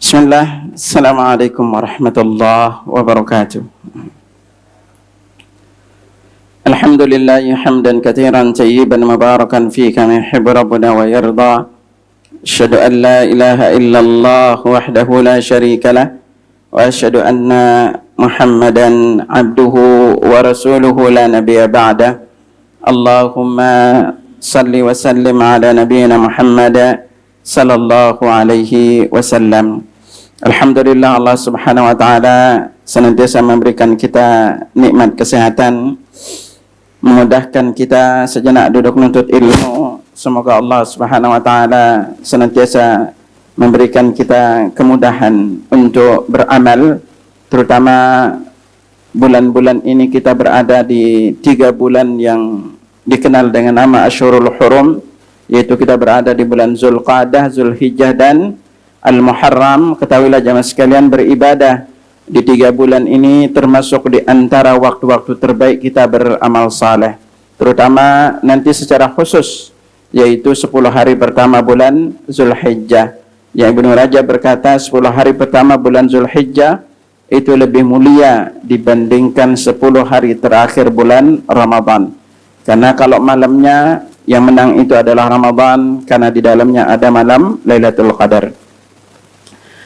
Bismillah, Assalamualaikum warahmatullahi wabarakatuh. Alhamdulillah hamdan katsiran tayyiban mubarakan fi kama yuhibbu rabbuna wa yarda. Asyhadu an la ilaha illallah wahdahu la syarika lah wa asyhadu anna Muhammadan abduhu wa rasuluhu la nabiyya ba'da. Allahumma salli wa sallim ala nabiyyina Muhammad sallallahu alaihi wasallam. Alhamdulillah, Allah Subhanahu wa taala senantiasa memberikan kita nikmat kesehatan, memudahkan kita sejenak duduk menuntut ilmu. Semoga Allah Subhanahu wa taala senantiasa memberikan kita kemudahan untuk beramal, terutama bulan-bulan ini kita berada di 3 bulan yang dikenal dengan nama Asyhurul Hurum, yaitu kita berada di bulan Zulqa'dah, Zulhijjah dan Al-Muharram. Ketahuilah jamaah sekalian, beribadah di 3 bulan ini termasuk di antara waktu-waktu terbaik kita beramal saleh, terutama nanti secara khusus yaitu 10 hari pertama bulan Zulhijjah. Yang Ibnu Rajab berkata 10 hari pertama bulan Zulhijjah itu lebih mulia dibandingkan 10 hari terakhir bulan Ramadan. Karena kalau malamnya yang menang itu adalah Ramadan, karena di dalamnya ada malam Lailatul Qadar.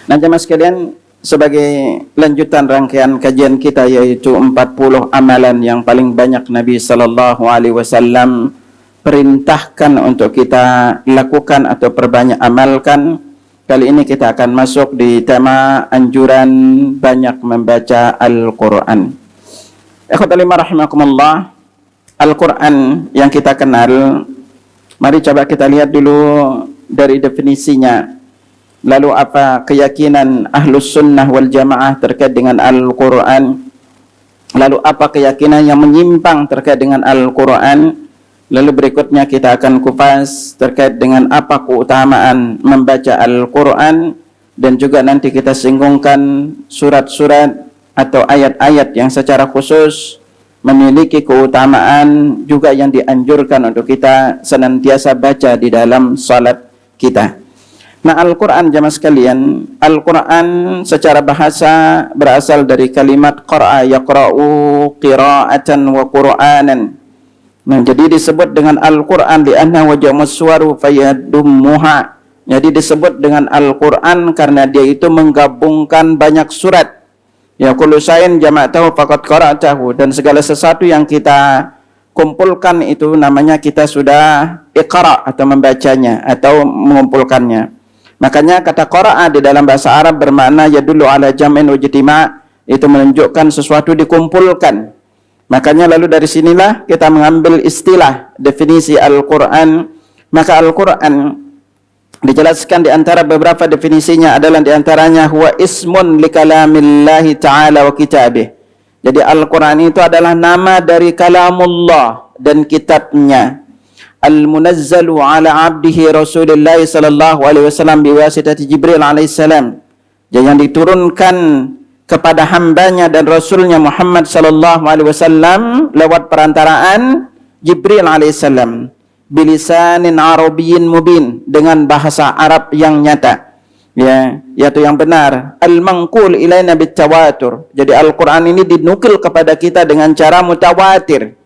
Nah jemaah sekalian, sebagai lanjutan rangkaian kajian kita yaitu 40 amalan yang paling banyak Nabi sallallahu alaihi wasallam perintahkan untuk kita lakukan atau perbanyak amalkan. Kali ini kita akan masuk di tema anjuran banyak membaca Al-Qur'an. Ikhwatal iman rahimakumullah, Al-Qur'an yang kita kenal, mari coba kita lihat dulu dari definisinya. Lalu apa keyakinan Ahlus Sunnah wal Jamaah terkait dengan Al-Quran? Lalu apa keyakinan yang menyimpang terkait dengan Al-Quran? Lalu berikutnya kita akan kupas terkait dengan apa keutamaan membaca Al-Quran, dan juga nanti kita singgungkan surat-surat atau ayat-ayat yang secara khusus memiliki keutamaan juga yang dianjurkan untuk kita senantiasa baca di dalam salat kita. Nah, Al-Quran jamaah sekalian, Al-Quran secara bahasa berasal dari kalimat qara'a yaqra'u qira'atan wa qur'anan. Nah, jadi disebut dengan Al-Quran li'anna wajamus suwaru fayadummuha. Jadi disebut dengan Al-Quran karena dia itu menggabungkan banyak surat. Ya kullu syai'in jama'tahu faqad qara'tahu, dan segala sesuatu yang kita kumpulkan itu namanya kita sudah iqra' atau membacanya atau mengumpulkannya. Makanya kata qara'a di dalam bahasa Arab bermakna yadullu ala jam'in wa ijtima', itu menunjukkan sesuatu dikumpulkan. Makanya lalu dari sinilah kita mengambil istilah definisi Al-Quran. Maka Al-Quran dijelaskan di antara beberapa definisinya adalah di antaranya huwa ismun li kalamillahi ta'ala wa kitabih. Jadi Al-Quran itu adalah nama dari kalamullah dan kitabnya. Al-munazzalu ala abdihi Rasulullah sallallahu alaihi wasallam biwasitati Jibril alaihissalam, yang diturunkan kepada hambanya dan rasulnya Muhammad sallallahu alaihi wasallam lewat perantaraan Jibril alaihissalam, bilisanin arabiyyin mubin, dengan bahasa Arab yang nyata, ya, yaitu yang benar. Al-manqul ilaina bitawatur. Jadi Al-Quran ini dinukil kepada kita dengan cara mutawatir.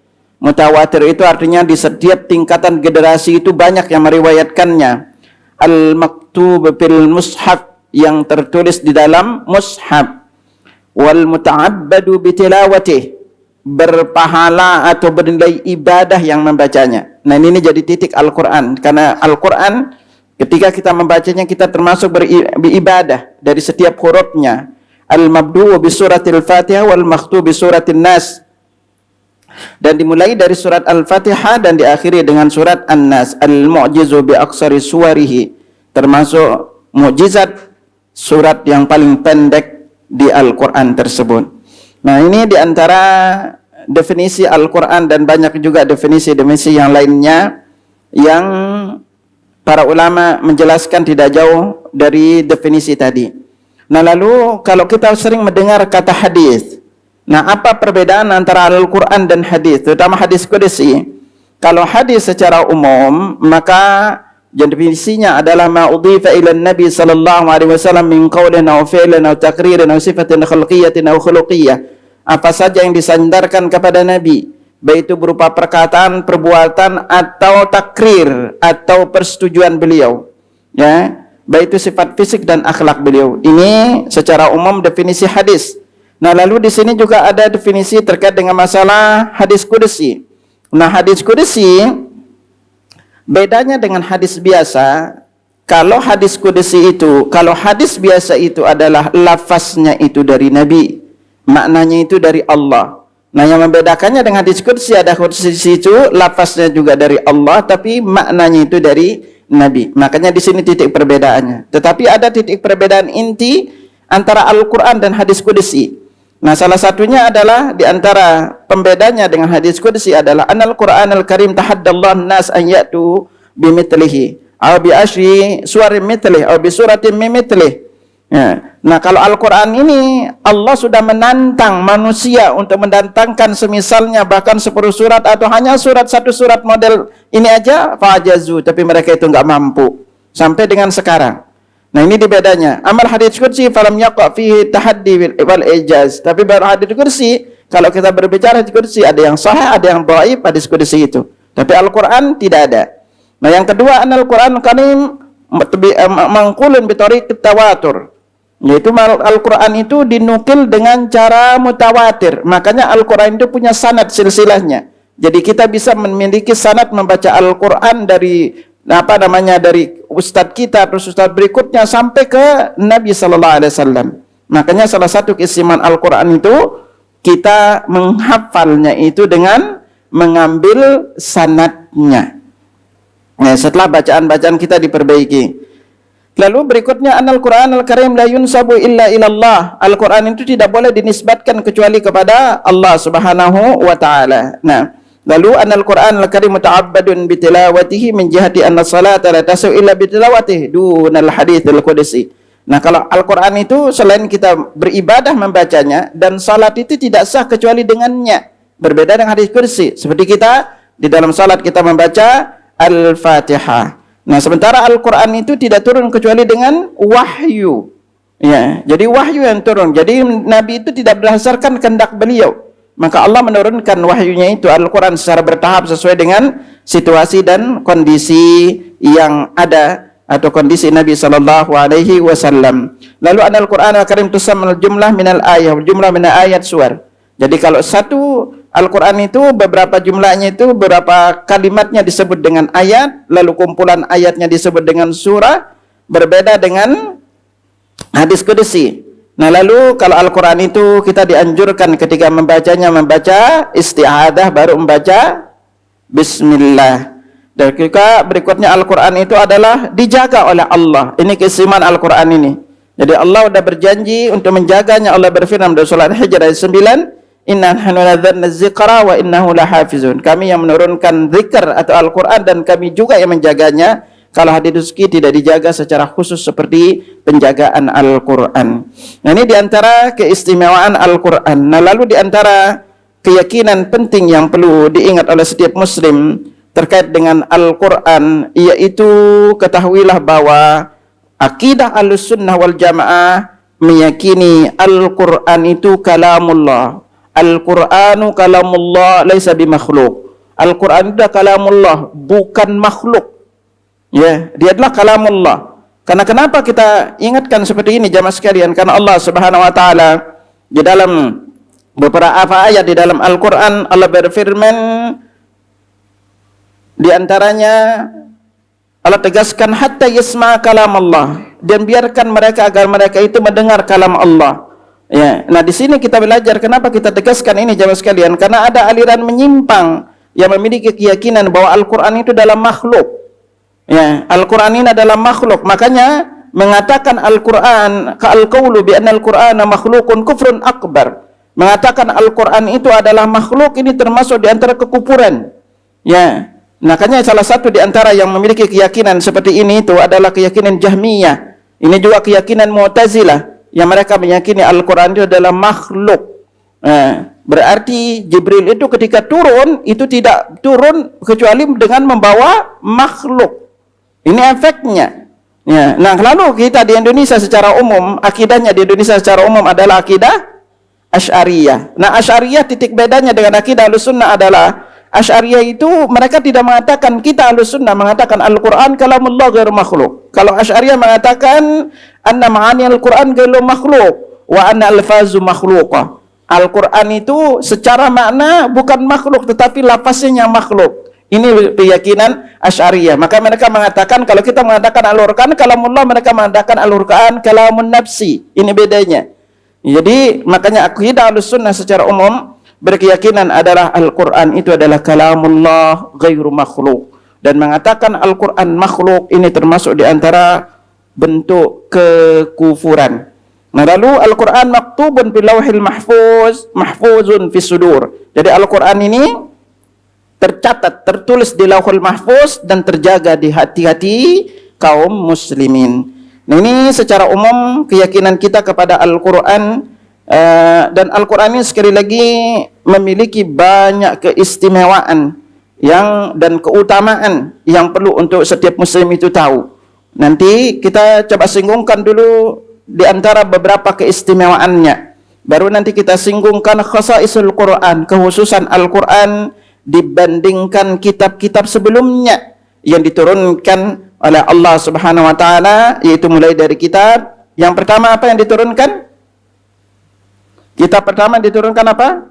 Mutawatir itu artinya di setiap tingkatan generasi itu banyak yang meriwayatkannya. Al-maktub fil mushaf, yang tertulis di dalam mushaf. Wal muta'abbadu bitilawatih, berpahala atau bernilai ibadah yang membacanya. Nah ini jadi titik Al-Quran, karena Al-Quran ketika kita membacanya kita termasuk beribadah dari setiap hurufnya. Al-mabdu'u bi suratil Fatihah wal makhtu bi suratin Nas, dan dimulai dari surat Al-Fatihah dan diakhiri dengan surat An-Nas. Al-mu'jizu bi aqsari suwarihi, termasuk mukjizat surat yang paling pendek di Al-Quran tersebut. Nah ini diantara definisi Al-Quran, dan banyak juga definisi-definisi yang lainnya yang para ulama menjelaskan tidak jauh dari definisi tadi. Nah lalu kalau kita sering mendengar kata hadis, nah apa perbedaan antara Al-Quran dan hadis, terutama hadis qudsi? Kalau hadis secara umum, maka Definisinya adalah ma udhifa ila Nabi sallallahu alaihi wasallam min qaulin aw fi'lin aw taqririn aw sifatin khalqiyatin aw khuluqiyyah. Apa saja yang disandarkan kepada Nabi, baik itu berupa perkataan, perbuatan atau takrir atau persetujuan beliau. Ya, baik itu sifat fisik dan akhlak beliau. Ini secara umum definisi hadis. Nah, lalu di sini juga ada definisi terkait dengan masalah hadis qudsi. Nah, hadis qudsi bedanya dengan hadis biasa. Kalau hadis biasa itu adalah lafaznya itu dari Nabi, maknanya itu dari Allah. Nah, yang membedakannya dengan hadis qudsi, ada qudsi itu lafaznya juga dari Allah, tapi maknanya itu dari Nabi. Makanya di sini titik perbedaannya. Tetapi ada titik perbedaan inti antara Al-Quran dan hadis qudsi. Nah, salah satunya adalah di antara pembedanya dengan hadis qudsi adalah anal Qur'an al-Karim tahaddallahu an-nas an ya'tu bimithlihi aw bi asyri suwarin mithlih aw bi suratin mimithlihi. Ya. Nah, kalau Al-Qur'an ini Allah sudah menantang manusia untuk mendatangkan semisalnya, bahkan 10 surat atau hanya satu surat model ini aja fa'ajazu, tapi mereka itu enggak mampu sampai dengan sekarang. Nah, ini bedanya. Amal hadis qudsi falam yaqa fihi tahaddi wal ijaz. Tapi baru hadis qudsi, kalau kita berbicara hadis qudsi ada yang sahih, ada yang dhaif hadis qudsi itu. Tapi Al-Qur'an tidak ada. Nah, yang kedua, Al-Qur'an Karim mangqulun bi tariq tawatur. Yaitu Al-Qur'an itu dinukil dengan cara mutawatir. Makanya Al-Qur'an itu punya sanad silsilahnya. Jadi kita bisa memiliki sanad membaca Al-Qur'an dari dari ustadz kita terus ustadz berikutnya sampai ke Nabi sallallahu alaihi wasallam. Makanya salah satu keistimewaan Al-Qur'an itu kita menghafalnya itu dengan mengambil sanadnya. Nah, setelah bacaan-bacaan kita diperbaiki. Lalu berikutnya Al-Qur'an Al-Karim la yunsabu illa ilallah. Al-Qur'an itu tidak boleh dinisbatkan kecuali kepada Allah Subhanahu wa taala. Nah, lalu Al-Qur'an Al-Karim muta'abbadun bitilawatihi min jihati anna salata la tasu illa bitilawatihi dunal haditsul qudsi. Nah, kalau Al-Qur'an itu selain kita beribadah membacanya, dan salat itu tidak sah kecuali dengannya. Berbeda dengan hadis qudsi. Seperti kita di dalam salat kita membaca Al-Fatihah. Nah, sementara Al-Qur'an itu tidak turun kecuali dengan wahyu. Ya, jadi wahyu yang turun. Jadi Nabi itu tidak berdasarkan kehendak beliau. Maka Allah menurunkan wahyunya itu Al-Quran secara bertahap sesuai dengan situasi dan kondisi yang ada atau kondisi Nabi sallallahu alaihi wasallam. Lalu Al-Quran Al-Karim tusammal jumlah minal ayat, jumlah minal ayat suar. Jadi kalau satu Al-Quran itu beberapa jumlahnya itu beberapa kalimatnya disebut dengan ayat, lalu kumpulan ayatnya disebut dengan surah, berbeda dengan hadis qudsi. Nah, lalu kalau Al-Quran itu kita dianjurkan ketika membacanya membaca isti'adah, baru membaca Bismillah. Dan juga berikutnya Al-Quran itu adalah dijaga oleh Allah. Ini keistimewaan Al-Quran ini. Jadi Allah sudah berjanji untuk menjaganya. Allah berfirman dalam surah Al-Hijr ayat 9, Inna nahnu nazzalna dzikra wa innahu lahafizun. Kami yang menurunkan zikr atau Al-Quran dan kami juga yang menjaganya. Kalau hadis qudsi tidak dijaga secara khusus seperti penjagaan Al-Quran. Nah, ini diantara keistimewaan Al-Quran. Nah, lalu diantara keyakinan penting yang perlu diingat oleh setiap muslim terkait dengan Al-Quran, yaitu ketahuilah bahwa akidah Ahlussunnah wal Jamaah meyakini Al-Quran itu kalamullah. Al-Quranu kalamullah laisa bimakhluk. Al-Quran itu kalamullah, bukan makhluk. Ya, dia adalah kalamullah. Karena kenapa kita ingatkan seperti ini jamaah sekalian? Karena Allah Subhanahu wa taala di dalam beberapa ayat di dalam Al-Qur'an Allah berfirman, di antaranya Allah tegaskan hatta yasma kalam Allah, dan biarkan mereka agar mereka itu mendengar kalam Allah. Ya, nah di sini kita belajar kenapa kita tegaskan ini jamaah sekalian? Karena ada aliran menyimpang yang memiliki keyakinan bahwa Al-Qur'an itu dalam makhluk. Ya, Al-Quran ini adalah makhluk. Makanya mengatakan Al-Quran ka'al-qawlu bi'anna Al-Qur'ana makhlukun kufrun akbar. Mengatakan Al-Quran itu adalah makhluk, ini termasuk di antara kekufuran. Ya, makanya salah satu di antara yang memiliki keyakinan seperti ini itu adalah keyakinan Jahmiyah. Ini juga keyakinan Mu'tazilah yang mereka meyakini Al-Quran itu adalah makhluk. Berarti Jibril itu ketika turun itu tidak turun kecuali dengan membawa makhluk. Ini efeknya. Ya. Nah, lalu kita di Indonesia secara umum, akidahnya di Indonesia secara umum adalah akidah Asy'ariyah. Nah, Asy'ariyah titik bedanya dengan akidah Ahlussunnah adalah Asy'ariyah itu mereka tidak mengatakan, kita Ahlussunnah mengatakan Al-Qur'an kalamullah ghairu makhluk. Kalau Asy'ariyah mengatakan anna ma'ani Al-Qur'an ghairu makhluk wa anna alfazu makhluqah. Al-Qur'an itu secara makna bukan makhluk tetapi lafaznya makhluk. Ini keyakinan Asy'ariyah. Maka mereka mengatakan, kalau kita mengatakan Al-Qur'an kalamullah, mereka mengatakan Al-Qur'an kalamun nafsi. Ini bedanya. Jadi makanya akidah Ahlussunnah secara umum berkeyakinan adalah Al-Qur'an itu adalah kalamullah ghairu makhluk, dan mengatakan Al-Qur'an makhluk ini termasuk di antara bentuk kekufuran. Nah, lalu Al-Qur'an maktubun fil lauhil mahfuz, mahfuzun fis sudur. Jadi Al-Qur'an ini tercatat, tertulis di Lauhul Mahfuz dan terjaga di hati-hati kaum muslimin. Nah, ini secara umum keyakinan kita kepada Al-Qur'an, dan Al-Qur'an ini sekali lagi memiliki banyak keistimewaan dan keutamaan yang perlu untuk setiap muslim itu tahu. Nanti kita coba singgungkan dulu di antara beberapa keistimewaannya. Baru nanti kita singgungkan khasaisul Qur'an, kekhususan Al-Qur'an dibandingkan kitab-kitab sebelumnya yang diturunkan oleh Allah Subhanahu wa taala, yaitu mulai dari kitab yang pertama apa yang diturunkan? Kitab pertama diturunkan apa?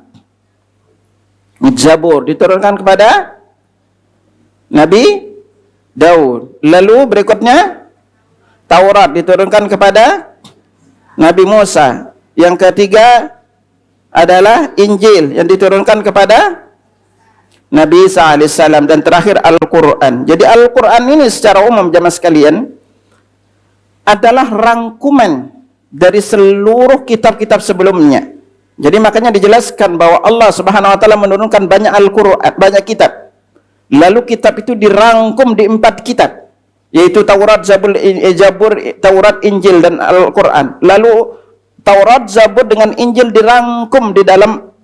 Zabur, diturunkan kepada Nabi Daud. Lalu berikutnya Taurat diturunkan kepada Nabi Musa. Yang ketiga adalah Injil yang diturunkan kepada Nabi Isa alaihissalam, dan terakhir Al-Quran. Jadi Al-Quran ini secara umum jamaah sekalian adalah rangkuman dari seluruh kitab-kitab sebelumnya. Jadi makanya dijelaskan bahwa Allah Subhanahu wa taala menurunkan banyak Al-Quran, banyak kitab. Lalu kitab itu dirangkum di 4 kitab, yaitu Taurat, Zabur, Taurat, Injil dan Al-Quran. Lalu Taurat, Zabur dengan Injil dirangkum di dalam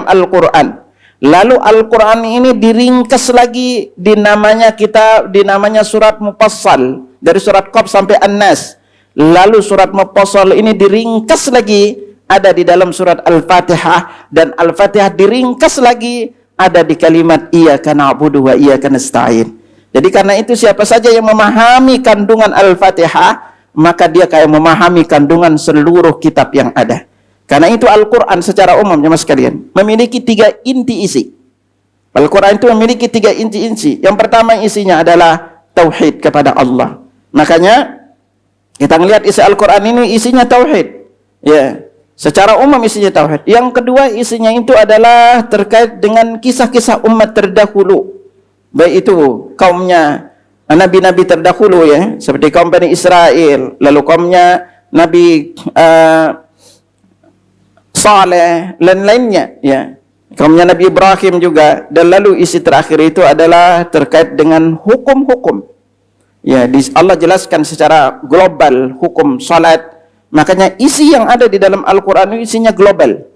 Al-Quran. Lalu Al-Quran ini diringkas lagi dinamanya surat Mufassal, dari surat Qaf sampai An-Nas. Lalu surat Mufassal ini diringkas lagi ada di dalam surat Al-Fatihah, dan Al-Fatihah diringkas lagi ada di kalimat iyyaka na'budu wa iyyaka nasta'in. Jadi karena itu siapa saja yang memahami kandungan Al-Fatihah, maka dia kayak memahami kandungan seluruh kitab yang ada. Karena itu Al-Quran secara umum jemaah sekalian memiliki 3 inti isi. Al-Quran itu memiliki 3 inti isi. Yang pertama isinya adalah tauhid kepada Allah. Makanya kita melihat isi Al-Quran ini isinya tauhid. Ya, secara umum isinya tauhid. Yang kedua isinya itu adalah terkait dengan kisah-kisah umat terdahulu. Baik itu kaumnya nabi-nabi terdahulu, ya, seperti kaum Bani Israel, lalu kaumnya Nabi Saleh dan lainnya, ya, kaumnya Nabi Ibrahim juga. Dan lalu isi terakhir itu adalah terkait dengan hukum-hukum. Ya, Allah jelaskan secara global hukum salat. Makanya isi yang ada di dalam Al-Quran isinya global.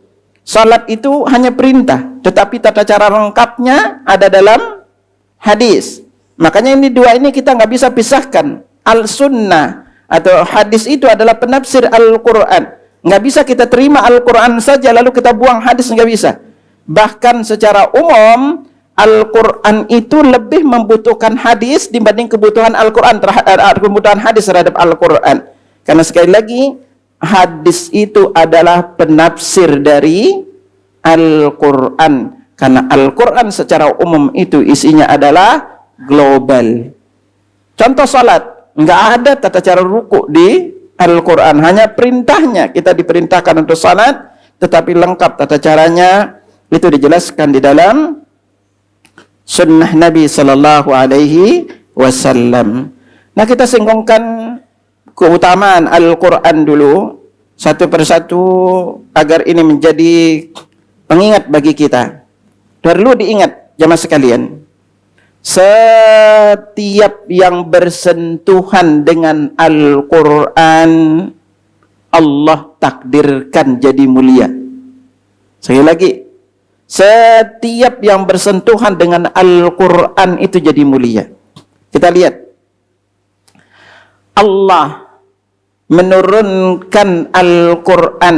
Salat itu hanya perintah, tetapi tata cara lengkapnya ada dalam hadis. Makanya ini 2 ini kita nggak bisa pisahkan. Al-Sunnah atau hadis itu adalah penafsir Al-Quran. Nggak bisa kita terima Al-Quran saja lalu kita buang hadis, nggak bisa. Bahkan secara umum Al-Quran itu lebih membutuhkan hadis dibanding kebutuhan Al-Quran kebutuhan hadis terhadap Al-Quran. Karena sekali lagi hadis itu adalah penafsir dari Al-Quran. Karena Al-Quran secara umum itu isinya adalah global. Contoh salat, nggak ada tata cara ruku di Al-Quran, hanya perintahnya kita diperintahkan untuk salat, tetapi lengkap tata caranya itu dijelaskan di dalam sunnah Nabi sallallahu alaihi wasallam. Nah, kita singgungkan keutamaan Al-Quran dulu satu persatu agar ini menjadi pengingat bagi kita. Perlu diingat jamaah sekalian, setiap yang bersentuhan dengan Al-Quran Allah takdirkan jadi mulia. Sekali lagi, setiap yang bersentuhan dengan Al-Quran itu jadi mulia. Kita lihat. Allah menurunkan Al-Quran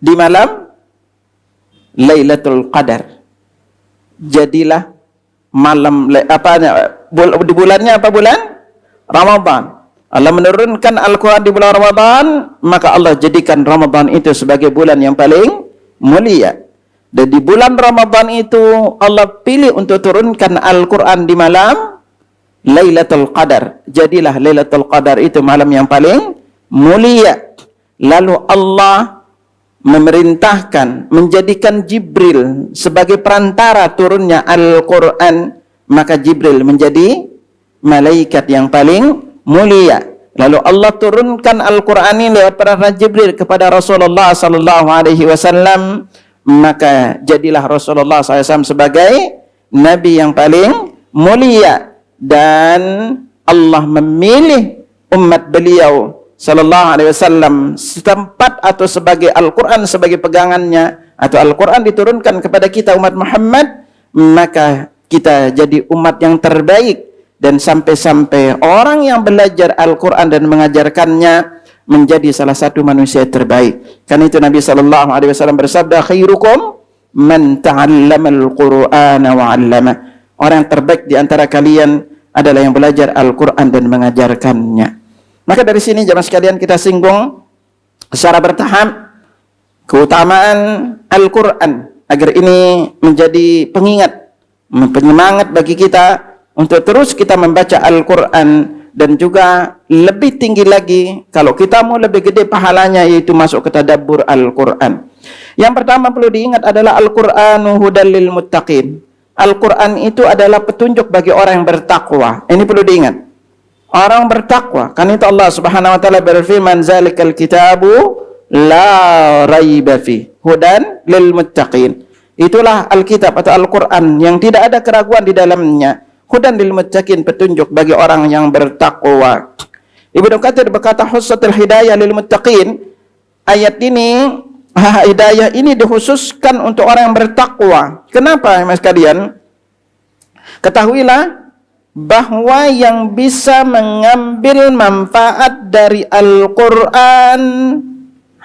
di malam Lailatul Qadar. Jadilah malam di bulannya apa bulan? Ramadan. Allah menurunkan Al-Quran di bulan Ramadan, maka Allah jadikan Ramadan itu sebagai bulan yang paling mulia. Dan di bulan Ramadan itu Allah pilih untuk turunkan Al-Quran di malam Lailatul Qadar. Jadilah Lailatul Qadar itu malam yang paling mulia. Lalu Allah memerintahkan, menjadikan Jibril sebagai perantara turunnya Al-Quran. Maka Jibril menjadi malaikat yang paling mulia. Lalu Allah turunkan Al-Quran ini lewat perantara Jibril kepada Rasulullah sallallahu alaihi wasallam. Maka jadilah Rasulullah SAW sebagai nabi yang paling mulia. Dan Allah memilih umat beliau sallallahu alaihi wasallam setempat atau sebagai Al-Quran sebagai pegangannya, atau Al-Quran diturunkan kepada kita umat Muhammad, maka kita jadi umat yang terbaik. Dan sampai-sampai orang yang belajar Al-Quran dan mengajarkannya menjadi salah satu manusia terbaik. Karena itu Nabi sallallahu alaihi wasallam bersabda, khairukum man ta'allama al-Qur'ana wa 'allama. Orang yang terbaik di antara kalian adalah yang belajar Al-Quran dan mengajarkannya. Maka dari sini jemaah sekalian kita singgung secara bertahap keutamaan Al-Quran agar ini menjadi pengingat, penyemangat bagi kita untuk terus kita membaca Al-Quran. Dan juga lebih tinggi lagi kalau kita mau lebih gede pahalanya, yaitu masuk ke tadabbur Al-Quran. Yang pertama perlu diingat adalah Al-Qur'anu hudal lil muttaqin. Al-Quran itu adalah petunjuk bagi orang yang bertakwa. Ini perlu diingat. Orang bertakwa. Kan itu Allah Subhanahu wa taala berfirman, "Zalikal kitabu la raiba fi hudan lil muttaqin." Itulah Alkitab atau Al-Quran yang tidak ada keraguan di dalamnya. Hudan lil muttaqin, petunjuk bagi orang yang bertakwa. Ibnu Katsir berkata, "Hussatul hidayah lil muttaqin." Ayat ini, hidayah ini dikhususkan untuk orang yang bertakwa. Kenapa, Mas kalian? Ketahuilah bahwa yang bisa mengambil manfaat dari Al-Quran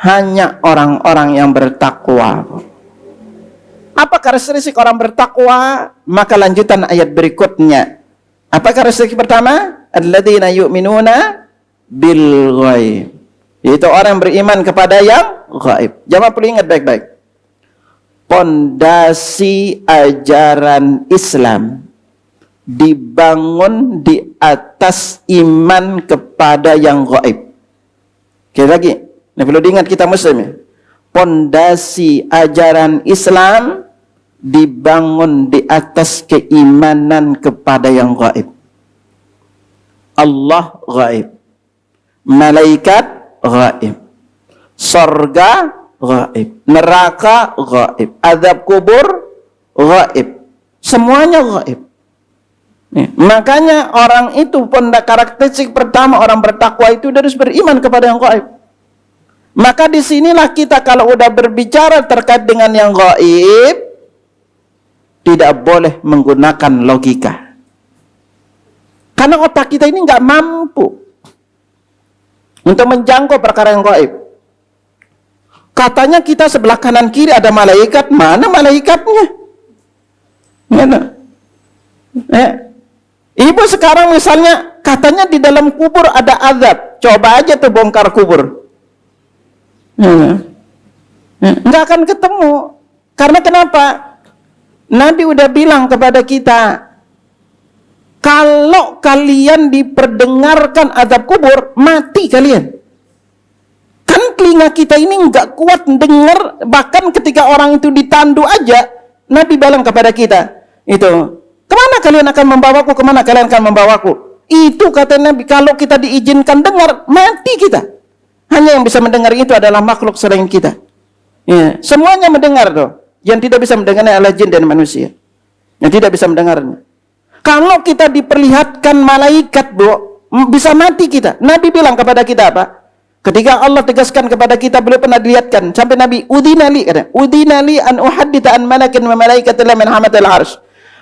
hanya orang-orang yang bertakwa. Apa karakteristik orang bertakwa? Maka lanjutan ayat berikutnya. Apa karakteristik pertama? Alladzina yu'minuna bil ghaib. Yaitu orang yang beriman kepada yang gaib. Jamaah perlu ingat baik-baik. Pondasi ajaran Islam dibangun di atas iman kepada yang gaib. Oke lagi, ini perlu diingat kita muslim ya. Pondasi ajaran Islam dibangun di atas keimanan kepada yang gaib. Allah gaib, malaikat gaib, surga gaib, neraka gaib, azab kubur gaib, semuanya gaib. Makanya orang itu karakteristik pertama orang bertakwa itu harus beriman kepada yang gaib. Maka disinilah kita kalau udah berbicara terkait dengan yang gaib, tidak boleh menggunakan logika. Karena otak kita ini nggak mampu untuk menjangkau perkara yang gaib. Katanya kita sebelah kanan kiri ada malaikat, mana malaikatnya? Ibu sekarang misalnya katanya di dalam kubur ada azab, coba aja tuh bongkar kubur. Nggak akan ketemu. Karena kenapa? Nabi udah bilang kepada kita, kalau kalian diperdengarkan azab kubur, mati kalian. Kan telinga kita ini nggak kuat dengar, bahkan ketika orang itu ditandu aja, Nabi bilang kepada kita, itu, kemana kalian akan membawaku, kemana kalian akan membawaku? Itu kata Nabi, kalau kita diizinkan dengar, mati kita. Hanya yang bisa mendengar itu adalah makhluk selain kita. Ya, semuanya mendengar tuh. Yang tidak bisa mendengarnya adalah jin dan manusia. Yang tidak bisa mendengarnya. Kalau kita diperlihatkan malaikat, Bu, bisa mati kita. Nabi bilang kepada kita apa? Ketika Allah tegaskan kepada kita, beliau pernah dilihatkan. Sampai Nabi, udhinali, katanya, udhinali an uhaddita an malakin wa malaikatillah min hamatil arsh.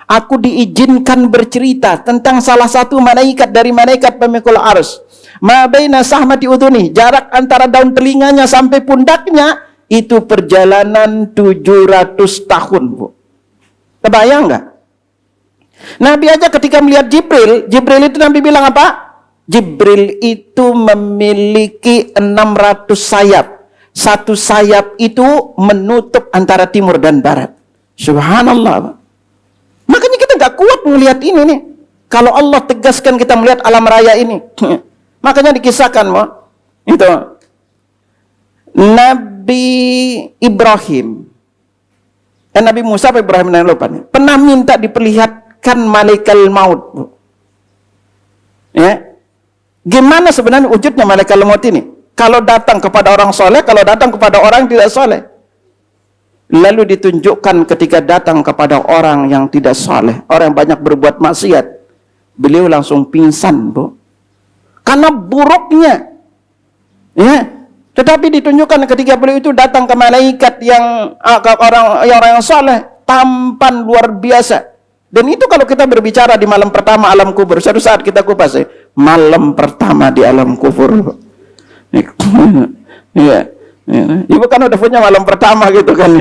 aku diizinkan bercerita tentang salah satu malaikat dari malaikat pemikul arsy. Ma baina sahmati udhuni, jarak antara daun telinganya sampai pundaknya itu perjalanan 700 tahun, Bu. Kebayang nggak? Nabi aja ketika melihat Jibril itu Nabi bilang apa? Jibril itu memiliki 600 sayap. Satu sayap itu menutup antara timur dan barat. Subhanallah. Makanya kita nggak kuat melihat ini nih. Kalau Allah tegaskan kita melihat alam raya ini. Makanya dikisahkan, itu Nabi Ibrahim, Nabi Musa apa Ibrahim yang lupa nih, pernah minta diperlihatkan malaikat maut, Bu. Ya, gimana sebenarnya wujudnya malaikat maut ini? Kalau datang kepada orang soleh, kalau datang kepada orang yang tidak soleh. Lalu ditunjukkan ketika datang kepada orang yang tidak soleh, orang yang banyak berbuat maksiat, beliau langsung pingsan, Bu, karena buruknya. Ya, tetapi ditunjukkan ketika beliau itu datang ke malaikat yang orang yang soleh, tampan luar biasa. Dan itu kalau kita berbicara di malam pertama alam kubur, suatu saat kita kupas malam pertama di alam kubur. Iya, ibu kan udah punya malam pertama gitu kan.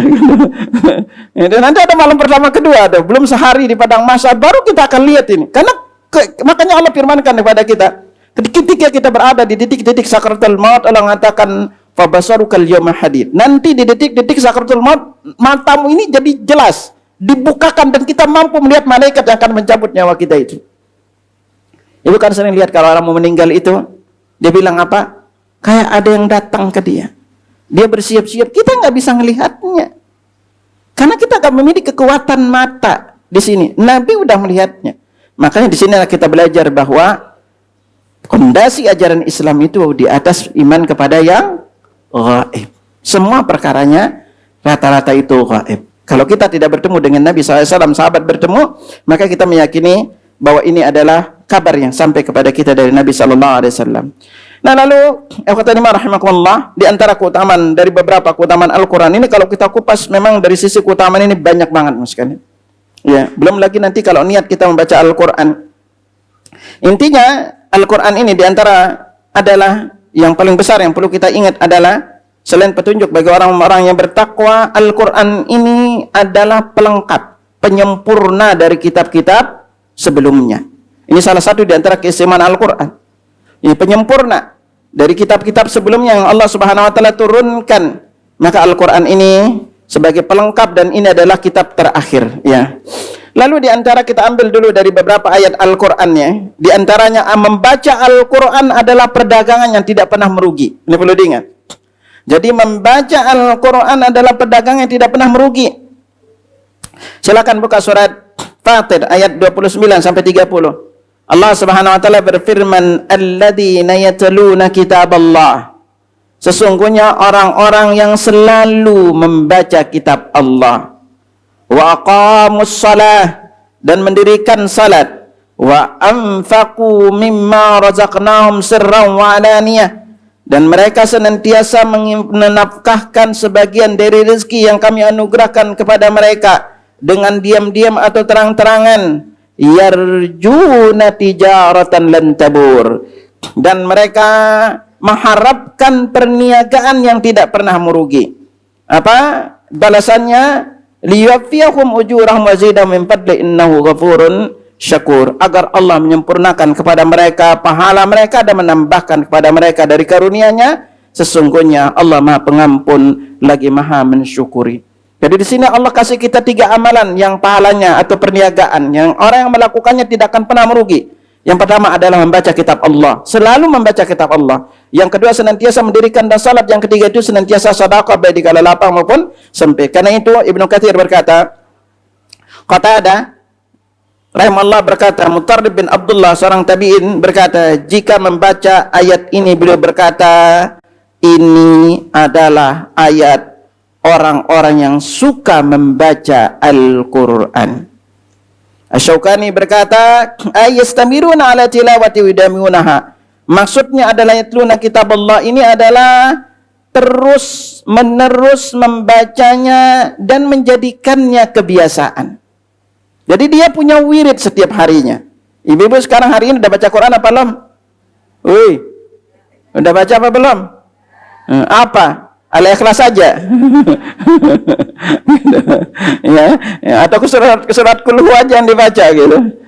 Dan nanti ada malam pertama kedua, ada belum sehari di padang mahsyar baru kita akan lihat ini. Karena makanya Allah firmankan kepada kita, ketika kita berada di titik-titik sakaratul maut, Allah mengatakan fabasarukal yawma hadid. Nanti di detik-detik sakaratul maut, matamu ini jadi jelas, dibukakan dan kita mampu melihat malaikat yang akan mencabut nyawa kita itu. Ibu kan sering lihat kalau orang mau meninggal itu, dia bilang apa? Kayak ada yang datang ke dia. Dia bersiap-siap, kita nggak bisa melihatnya. Karena kita nggak memiliki kekuatan mata di sini. Nabi udah melihatnya. Makanya di sini kita belajar bahwa fondasi ajaran Islam itu di atas iman kepada yang gaib. Semua perkaranya rata-rata itu gaib. Kalau kita tidak bertemu dengan Nabi SAW, sahabat bertemu, maka kita meyakini bahwa ini adalah kabar yang sampai kepada kita dari Nabi SAW. Nah lalu, rahimakumullah, di antara keutamaan dari beberapa keutamaan Al-Quran ini, kalau kita kupas memang dari sisi keutamaan ini banyak banget, sekalian. Ya, belum lagi nanti kalau niat kita membaca Al-Quran. Intinya Al-Quran ini diantara adalah yang paling besar yang perlu kita ingat adalah selain petunjuk bagi orang-orang yang bertakwa, Al-Quran ini adalah pelengkap, penyempurna dari kitab-kitab sebelumnya. Ini salah satu diantara keistimewaan Al-Quran. Ini penyempurna dari kitab-kitab sebelumnya yang Allah Subhanahu Wa Taala turunkan. Maka Al-Quran ini sebagai pelengkap dan ini adalah kitab terakhir. Ya. Lalu di antara kita ambil dulu dari beberapa ayat Al-Qur'annya, di antaranya membaca Al-Qur'an adalah perdagangan yang tidak pernah merugi. Ini perlu diingat. Jadi membaca Al-Qur'an adalah perdagangan yang tidak pernah merugi. Silakan buka surat Fatir ayat 29 sampai 30. Allah Subhanahu wa taala berfirman, "Alladzina yatluna kitaballah." Sesungguhnya orang-orang yang selalu membaca kitab Allah. Wa aqamus salah, dan mendirikan salat, wa anfaqu mimma razaqnahum sirran wa alaniyah, dan mereka senantiasa menafkahkan sebagian dari rezeki yang kami anugerahkan kepada mereka dengan diam-diam atau terang-terangan, yarjuna tijaratan lan tabur, dan mereka mengharapkan perniagaan yang tidak pernah merugi. Apa balasannya? Liyuwaffiyahum ujurahum wa zidahum min fadli innahu ghafurun syakur, agar Allah menyempurnakan kepada mereka pahala mereka dan menambahkan kepada mereka dari karunia-Nya. Sesungguhnya Allah Maha Pengampun lagi Maha mensyukuri. Jadi di sini Allah kasih kita 3 amalan yang pahalanya atau perniagaan yang orang yang melakukannya tidak akan pernah merugi. Yang pertama adalah membaca kitab Allah, selalu membaca kitab Allah. Yang kedua senantiasa mendirikan dan salat. Yang ketiga itu senantiasa sedekah baik di kala lapang maupun sempit. Karena itu Ibnu Katsir berkata, Qatadah rahimahullah berkata, Mutarrib bin Abdullah seorang tabi'in berkata, jika membaca ayat ini beliau berkata, ini adalah ayat orang-orang yang suka membaca Al-Qur'an. Asy-Syaukani berkata, ayastamiruna ala tilawati widamiunaha. Maksudnya adalah yatluna kitab Allah ini adalah terus menerus membacanya dan menjadikannya kebiasaan. Jadi dia punya wirid setiap harinya. Ibu-ibu sekarang hari ini udah baca Quran apa belum? Wih, udah baca apa belum? Apa? Al-Ikhlas saja. ya, atau ke surat kulhu aja yang dibaca gitu.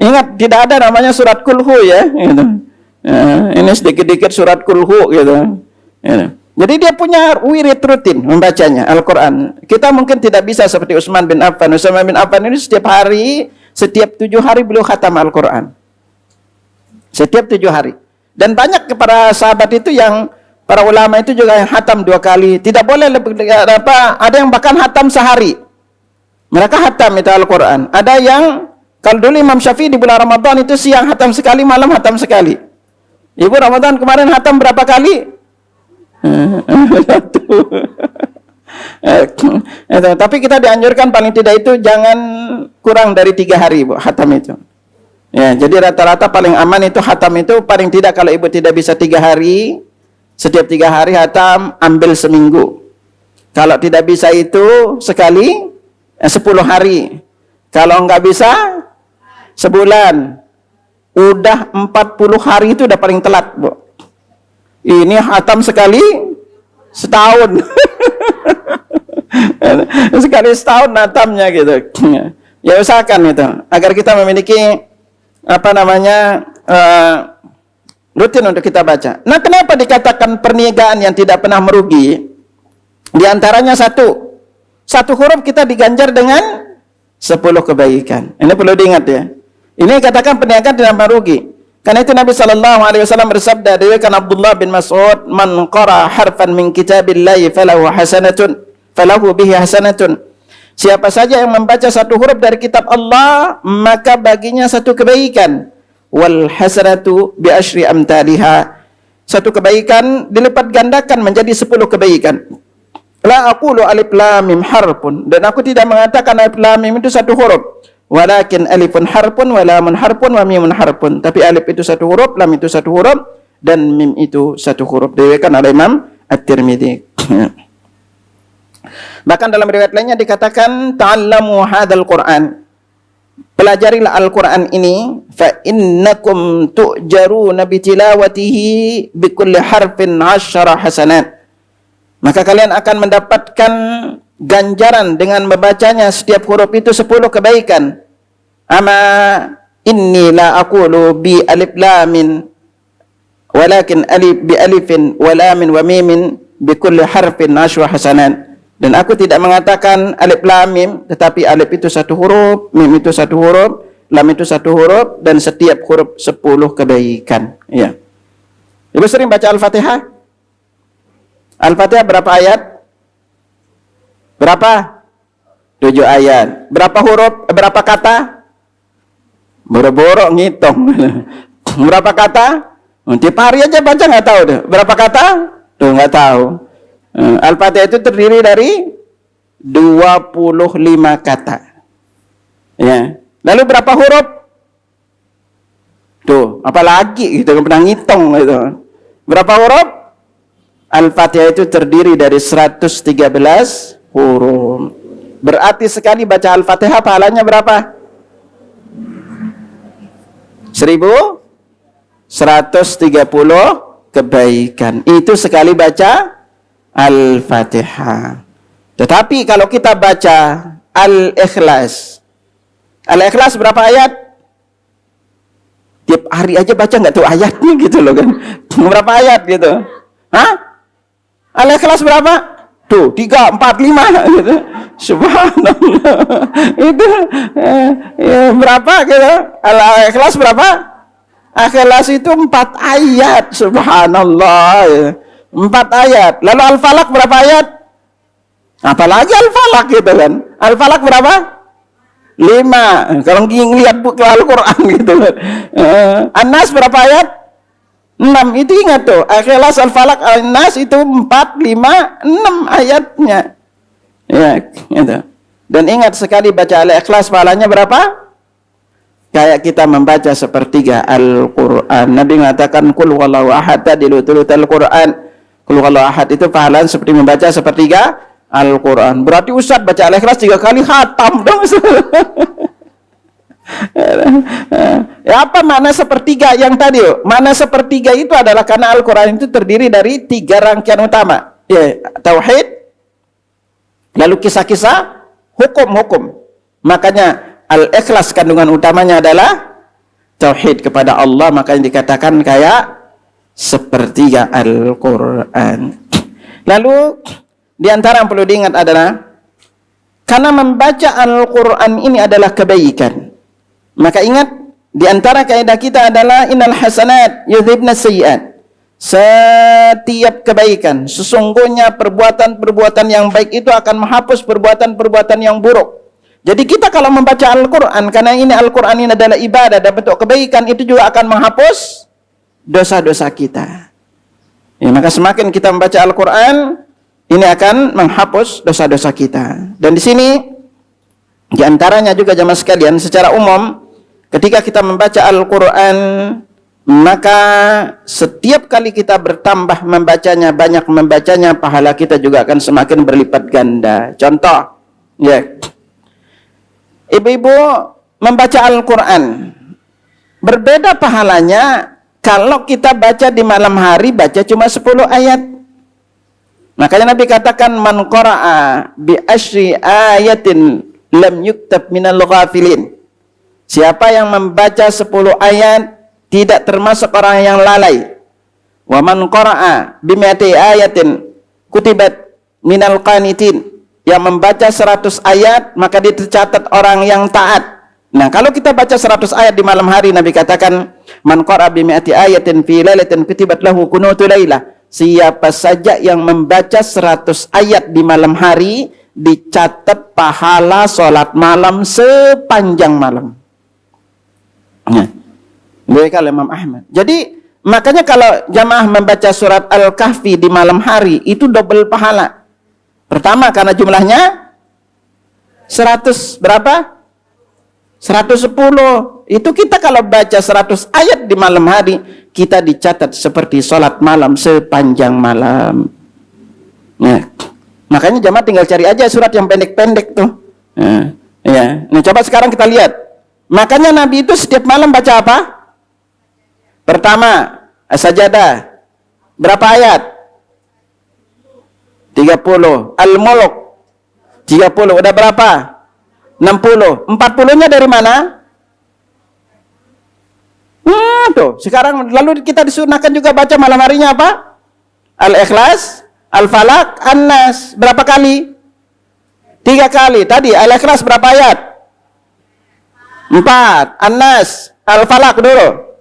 Ingat, tidak ada namanya surat kulhu ya. Gitu. Ini sedikit-sedikit surat kulhu gitu. Jadi dia punya wirid rutin membacanya Al-Quran. Kita mungkin tidak bisa seperti Utsman bin Affan. Utsman bin Affan ini setiap hari, setiap 7 hari beliau khatam Al-Quran. Setiap 7 hari. Dan banyak kepada sahabat itu yang, para ulama itu juga yang khatam 2 kali. Tidak boleh lebih, ada yang bahkan khatam sehari. Mereka khatam itu Al-Quran. Ada yang, kalau dulu Imam Syafi'i di bulan Ramadan itu siang khatam sekali, malam khatam sekali. Ibu Ramadan kemarin khatam berapa kali? Tapi kita dianjurkan paling tidak itu jangan kurang dari 3 hari, Bu, khatam itu. Ya, jadi rata-rata paling aman itu khatam itu paling tidak, kalau ibu tidak bisa 3 hari, setiap 3 hari khatam, ambil seminggu. Kalau tidak bisa itu sekali 10 hari. Kalau enggak bisa sebulan. Udah 40 hari itu udah paling telat, Bu. Ini khatam sekali setahun. Sekali setahun khatamnya gitu. Ya usahakan itu agar kita memiliki rutin untuk kita baca. Nah, kenapa dikatakan perniagaan yang tidak pernah merugi? Di antaranya satu huruf kita diganjar dengan 10 kebaikan. Ini perlu diingat ya. Ini katakan perniagaan tidak merugi. Karena itu Nabi SAW bersabda, diriwayatkan Abdullah bin Mas'ud, man qara harfan min kitabillahi falahu bihi hasanatun. Siapa saja yang membaca satu huruf dari kitab Allah, maka baginya satu kebaikan. Wal hasanatu bi asyri amthaliha. Satu kebaikan dilipat gandakan menjadi 10 kebaikan. La aqulu alif lam mim harfun, dan aku tidak mengatakan alif lam mim itu satu huruf. Walakin alifun harpun, wa lamun harpun, wa mimun harpun. Tapi alif itu satu huruf, lam itu satu huruf, dan mim itu satu huruf. Diriwayatkan oleh Imam At-Tirmidzi. Bahkan dalam riwayat lainnya dikatakan, ta'allamu hadzal Qur'an. Pelajarilah Al-Quran ini, fa innakum tu'jaruna bitilawatihi bikulli harfin 10 hasanat. Maka kalian akan mendapatkan ganjaran dengan membacanya setiap huruf itu 10 kebaikan. Ama inni la aqulu bi alif lamin, walakin alif bi alifin wa lamin wa mimin bi kulli harfin 10 hasanat. Dan aku tidak mengatakan alif lam mim, tetapi alif itu satu huruf, mim itu satu huruf, lam itu satu huruf, dan setiap huruf 10 kebaikan. Ya. Ibu sering baca Al-Fatihah? Al-Fatihah berapa ayat? Berapa? 7 ayat. Berapa huruf? Berapa kata? Boro-boro ngitung. Berapa kata? Tiap hari aja baca nggak tahu deh. Berapa kata? Tuh nggak tahu. Al-Fatihah itu terdiri dari 25 kata. Ya. Lalu berapa huruf? Tuh, apalagi gitu, nggak pernah ngitung gitu. Berapa huruf? Al-Fatihah itu terdiri dari 113 huruf. Berarti sekali baca Al-Fatihah pahalanya berapa? 1130 kebaikan. Itu sekali baca Al-Fatihah. Tetapi kalau kita baca Al-Ikhlas, Al-Ikhlas berapa ayat? Tiap hari aja baca nggak tuh ayatnya gitu loh kan? Berapa ayat gitu? Hah? Al-Ikhlas berapa? Tuh, 3, 4, 5 gitu. Subhanallah. Itu berapa gitu? Al-Ikhlas berapa? Al-Ikhlas itu 4 ayat. Subhanallah. 4 ayat. Lalu Al-Falaq berapa ayat? Apalagi Al-Falaq gitu kan. Al-Falaq berapa? 5. Kalau lihat buku Al-Quran gitu kan. An-Nas berapa ayat? 6. Itu ingat tuh. Al-Ikhlas, Al-Falaq, An-Nas itu 4, 5, 6 ayatnya. Ya, gitu. Dan ingat sekali baca Al-Ikhlas pahalanya berapa? Kayak kita membaca sepertiga Al-Quran. Nabi mengatakan qul huwallahu ahad tadilu thulutsal Quran. Qul huwallahu ahad itu pahalanya seperti membaca sepertiga Al-Quran. Berarti Ustaz baca Al-Ikhlas 3 kali khatam dong. Ya, apa makna sepertiga yang tadi? Makna sepertiga itu adalah karena Al-Quran itu terdiri dari 3 rangkaian utama. Ya, tauhid, lalu kisah-kisah, hukum-hukum. Makanya Al-Ikhlas kandungan utamanya adalah tauhid kepada Allah, makanya dikatakan kayak sepertiga Al-Quran. Lalu di antara yang perlu diingat adalah karena membaca Al-Quran ini adalah kebaikan. Maka ingat, di antara kaidah kita adalah innal hasanat yudhibna sayyi'at. Setiap kebaikan, sesungguhnya perbuatan-perbuatan yang baik itu akan menghapus perbuatan-perbuatan yang buruk. Jadi kita kalau membaca Al-Quran, karena ini Al-Quran ini adalah ibadah dan bentuk kebaikan, itu juga akan menghapus dosa-dosa kita. Ya, maka semakin kita membaca Al-Quran, ini akan menghapus dosa-dosa kita. Dan di sini, di antaranya juga jamaah sekalian, secara umum, ketika kita membaca Al-Quran, maka setiap kali kita bertambah membacanya, banyak membacanya, pahala kita juga akan semakin berlipat ganda. Contoh, ya, ibu-ibu membaca Al-Quran, berbeda pahalanya kalau kita baca di malam hari, baca cuma 10 ayat. Makanya Nabi katakan, man qara'a bi asyri ayatin lam yuktab minal ghafilin. Siapa yang membaca 10 ayat tidak termasuk orang yang lalai. Wa man qara'a bi mi'ati ayatin kutibat minal qanitin. Yang membaca 100 ayat maka dicatat orang yang taat. Nah, kalau kita baca 100 ayat di malam hari, Nabi katakan, man qara'a bi mi'ati ayatin fi lailatin kutibat lahu kunutu lailah. Siapa saja yang membaca 100 ayat di malam hari dicatat pahala sholat malam sepanjang malam. Diriwayatkan oleh Imam Ahmad. Jadi makanya kalau jamaah membaca surat Al-Kahfi di malam hari itu double pahala. Pertama karena jumlahnya 100 berapa? 110. Itu kita kalau baca 100 ayat di malam hari, kita dicatat seperti sholat malam sepanjang malam. Ya. Makanya jamaah tinggal cari aja surat yang pendek-pendek tuh. Ya. Nah, coba sekarang kita lihat. Makanya Nabi itu setiap malam baca apa? Pertama, As-Sajadah. Berapa ayat? 30. Al-Mulk 30. Udah berapa? 60. 40-nya dari mana? Tuh. Sekarang lalu kita disunahkan juga baca malam harinya apa? Al-Ikhlas, Al-Falaq, An-Nas. Berapa kali? 3 kali. Tadi Al-Ikhlas berapa ayat? 4. An-Nas, Al-Falaq dulu.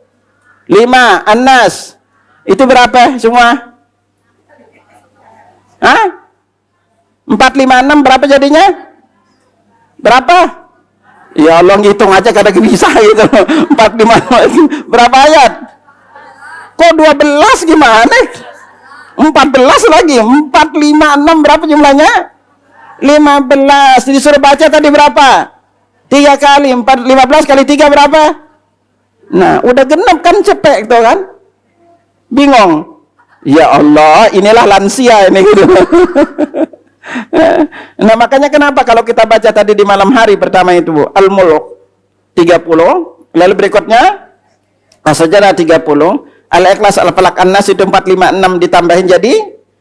5. An-Nas. Itu berapa semua? Hah? 4, 5, 6 berapa jadinya? Berapa? Ya Allah, ngitung aja kadang bisa gitu. 4, 5, 6. Berapa ayat? Kok 12 gimana? 14 lagi. 4, 5, 6 berapa jumlahnya? 15. Disuruh baca tadi berapa? 3 kali. 15 kali 3 berapa? Nah, udah genap kan, cepet tuh kan? Bingung. Ya Allah, inilah lansia ini gitu. Nah, makanya kenapa kalau kita baca tadi di malam hari pertama itu Al-Mulk 30, lalu berikutnya As-Sajadah 30, Al-Ikhlas, Al-Falaq, An-Nas itu 4, 5, 6 ditambahin jadi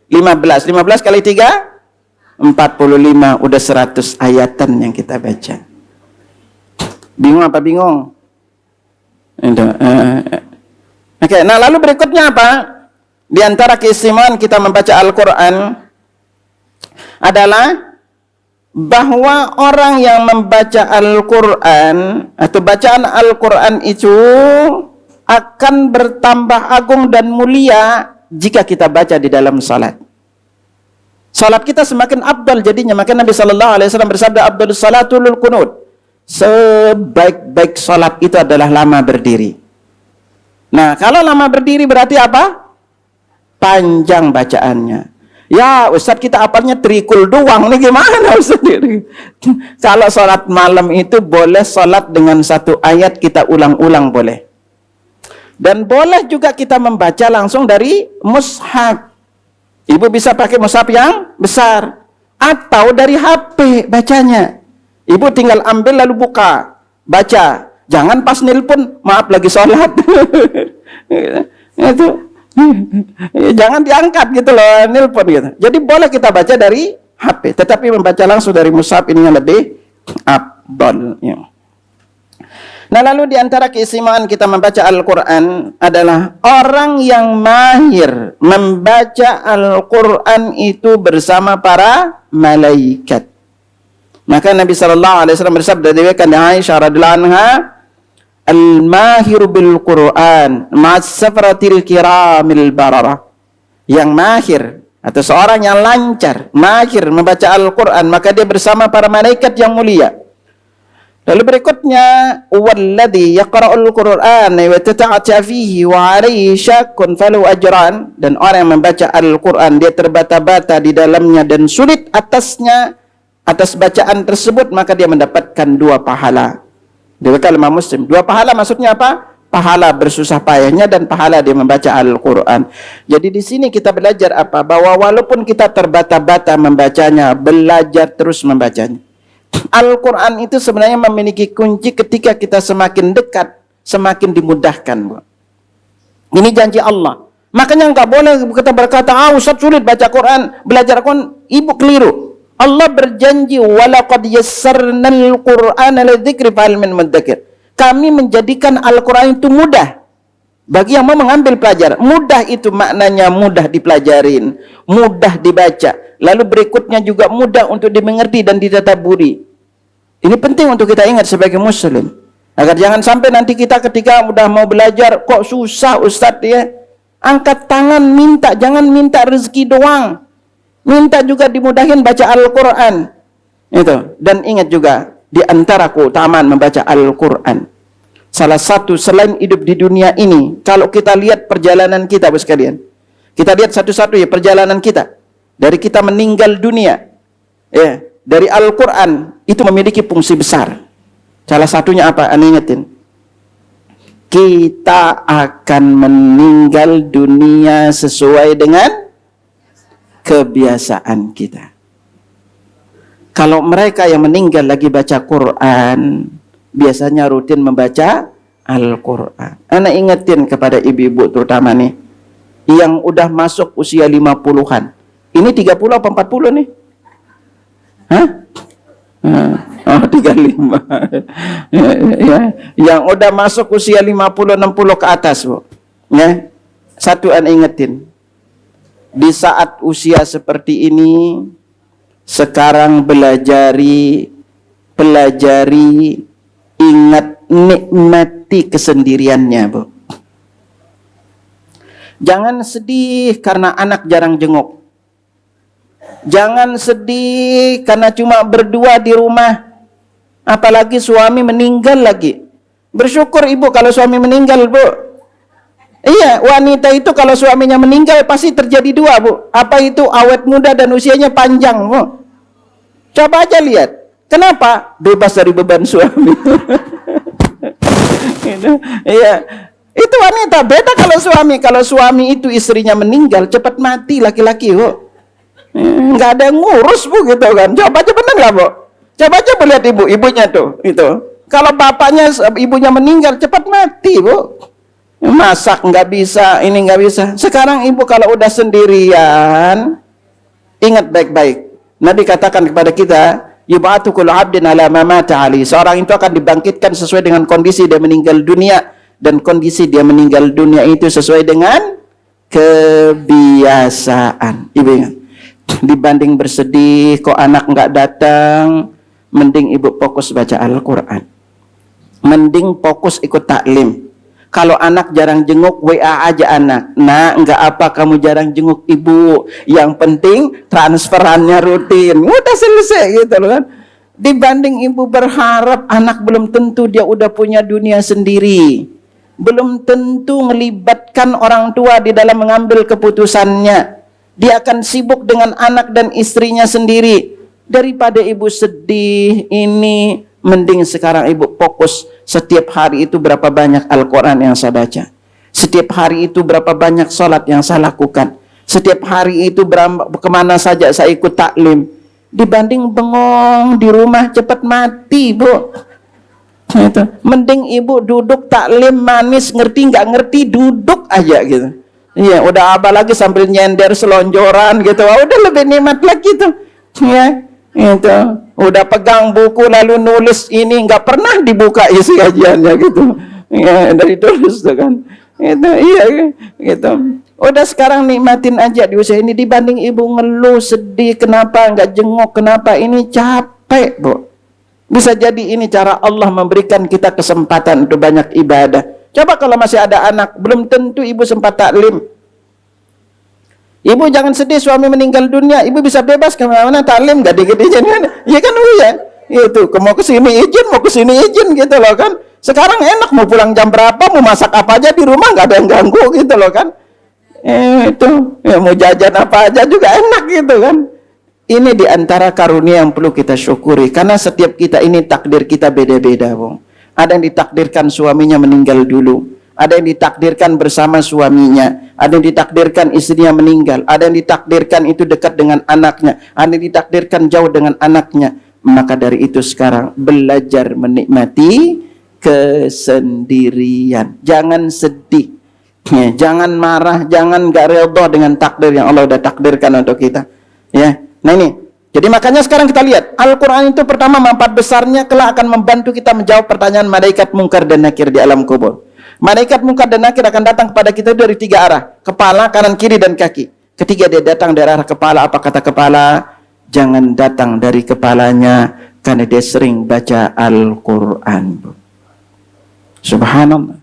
15. 15 kali 3 45, udah 100 ayatan yang kita baca. Bingung apa bingung? Oke, nah lalu berikutnya apa? Di antara keistimewaan kita membaca Al-Quran adalah bahwa orang yang membaca Al-Quran atau bacaan Al-Quran itu akan bertambah agung dan mulia jika kita baca di dalam salat. Salat kita semakin afdal jadinya. Maka Nabi SAW bersabda, Abdul salatul qunut. Sebaik-baik salat itu adalah lama berdiri. Nah, kalau lama berdiri berarti apa? Panjang bacaannya. Ya, Ustadz kita apalnya trikul doang nih, gimana Ustadz? Kalau sholat malam itu boleh sholat dengan 1 ayat kita ulang-ulang boleh. Dan boleh juga kita membaca langsung dari mushaf. Ibu bisa pakai mushaf yang besar. Atau dari HP bacanya. Ibu tinggal ambil lalu buka, baca. Jangan pas nelpon, maaf lagi sholat. Itu jangan diangkat gitu loh, nelpon gitu. Jadi boleh kita baca dari HP, tetapi membaca langsung dari mushaf ini yang lebih afdal. Ya. Nah, lalu diantara keistimewaan kita membaca Al-Quran adalah orang yang mahir membaca Al-Quran itu bersama para malaikat. Maka Nabi SAW bersabda diriwayatkan dari Aisyah radhiyallahu anha, al-mahiru bil Quran ma'as-safratil kiramil bararah. Yang mahir atau seorang yang lancar, mahir membaca Al-Quran, maka dia bersama para malaikat yang mulia. Lalu berikutnya, walladzi yaqra'ul Qur'an wa tata'ata fihi wa 'alaihi syakkun falahu ajran, dan orang yang membaca Al-Quran dia terbata-bata di dalamnya dan sulit atas bacaan tersebut, maka dia mendapatkan 2 pahala. Diriwayatkan Imam Muslim. 2 pahala maksudnya apa? Pahala bersusah payahnya dan pahala dia membaca Al-Quran. Jadi di sini kita belajar apa? Bahwa walaupun kita terbata-bata membacanya, belajar terus membacanya. Al-Quran itu sebenarnya memiliki kunci. Ketika kita semakin dekat, semakin dimudahkan. Ini janji Allah. Makanya nggak boleh kita berkata, Ustaz sulit baca Quran, belajar Quran. Ibu keliru. Allah berjanji, walaqad yassarnal Qur'ana lidzikri fahal min mudzakir. Kami menjadikan Al-Quran itu mudah bagi yang mau mengambil pelajaran. Mudah itu maknanya mudah dipelajarin, mudah dibaca. Lalu berikutnya juga mudah untuk dimengerti dan didadaburi. Ini penting untuk kita ingat sebagai muslim. Agar jangan sampai nanti kita ketika udah mau belajar, kok susah Ustadz ya. Angkat tangan minta, jangan minta rezeki doang. Minta juga dimudahin baca Al-Quran. Itu. Dan ingat juga, di antara keutamaan membaca Al-Quran, salah satu selain hidup di dunia ini, kalau kita lihat perjalanan kita, Bapak sekalian, kita lihat satu-satu ya perjalanan kita. Dari kita meninggal dunia, ya, dari Al-Quran itu memiliki fungsi besar. Salah satunya apa? Anda ingetin, kita akan meninggal dunia sesuai dengan kebiasaan kita. Kalau mereka yang meninggal lagi baca Quran, biasanya rutin membaca Al-Quran. Anda ingetin kepada ibu-ibu terutama nih, yang udah masuk usia 50-an. Ini 30 apa 40 nih? Hah? Oh, 35. Ya, yang udah masuk usia 50, 60 ke atas, Bu. Ya. Satu Anda ingetin. Di saat usia seperti ini, sekarang pelajari, ingat, nikmati kesendiriannya, Bu. Jangan sedih karena anak jarang jenguk. Jangan sedih karena cuma berdua di rumah. Apalagi suami meninggal lagi. Bersyukur ibu kalau suami meninggal, Bu. Iya, wanita itu kalau suaminya meninggal pasti terjadi 2, Bu. Apa itu? Awet muda dan usianya panjang, Bu. Coba aja lihat. Kenapa? Bebas dari beban suami. Iya. Itu wanita. Beda kalau suami. Kalau suami itu istrinya meninggal, cepat mati laki-laki, Bu. Nggak ada yang ngurus, Bu, gitu kan. Coba aja, bener nggak, Bu? Coba aja lihat ibunya tuh, itu. Kalau bapaknya, ibunya meninggal, cepat mati, Bu. Masak nggak bisa, ini nggak bisa. Sekarang ibu kalau udah sendirian, ingat baik-baik. Nabi katakan kepada kita, yub'atu kullu 'abdin 'ala ma mata 'alaihi. Seorang itu akan dibangkitkan sesuai dengan kondisi dia meninggal dunia, dan kondisi dia meninggal dunia itu sesuai dengan kebiasaan. Ibu ingat. Dibanding bersedih kok anak nggak datang, mending ibu fokus baca Al-Quran, mending fokus ikut taklim. Kalau anak jarang jenguk, WA aja anak, nah nggak apa kamu jarang jenguk ibu, yang penting transferannya rutin, udah selesai gitu loh kan. Dibanding ibu berharap, anak belum tentu dia udah punya dunia sendiri, belum tentu melibatkan orang tua di dalam mengambil keputusannya. Dia akan sibuk dengan anak dan istrinya sendiri. Daripada ibu sedih ini, mending sekarang ibu fokus setiap hari itu berapa banyak Al-Quran yang saya baca. Setiap hari itu berapa banyak sholat yang saya lakukan. Setiap hari itu kemana saja saya ikut taklim. dibanding bengong di rumah cepat mati, Bu. Gitu. Mending ibu duduk taklim manis, ngerti nggak ngerti duduk aja gitu. Iya, udah apa lagi sambil nyender selonjoran gitu. Wah, udah lebih nikmat lagi tuh. Ya, itu. Udah pegang buku lalu nulis ini nggak pernah dibuka isi kajiannya gitu. Ya, dari tulis tuh kan. Itu iya gitu. Udah sekarang nikmatin aja di usia ini dibanding ibu ngeluh sedih kenapa nggak jenguk, kenapa ini capek, Bu. Bisa jadi ini cara Allah memberikan kita kesempatan untuk banyak ibadah. Coba kalau masih ada anak, belum tentu ibu sempat taklim. Ibu jangan sedih suami meninggal dunia, ibu bisa bebas kemana-mana taklim, gede-gede jangan. Iya kan Bu ya? Itu, mau kesini izin gitu loh kan. Sekarang enak, mau pulang jam berapa, mau masak apa aja di rumah nggak ada yang ganggu gitu loh kan. Itu, ya, mau jajan apa aja juga enak gitu kan. Ini diantara karunia yang perlu kita syukuri. Karena setiap kita ini takdir kita beda-beda, Bu. Ada yang ditakdirkan suaminya meninggal dulu. Ada yang ditakdirkan bersama suaminya. Ada yang ditakdirkan istrinya meninggal. Ada yang ditakdirkan itu dekat dengan anaknya. Ada yang ditakdirkan jauh dengan anaknya. Maka dari itu sekarang belajar menikmati kesendirian. Jangan sedih. Ya, jangan marah. Jangan gak redha dengan takdir yang Allah sudah takdirkan untuk kita. Ya. Nah ini, jadi makanya sekarang kita lihat Al-Quran itu pertama manfaat besarnya kelak akan membantu kita menjawab pertanyaan malaikat mungkar dan nakir di alam kubur. Malaikat mungkar dan nakir akan datang kepada kita dari 3 arah, kepala, kanan, kiri, dan kaki. Ketika dia datang dari arah kepala, apa kata kepala? Jangan datang dari kepalanya karena dia sering baca Al-Quran. Subhanallah.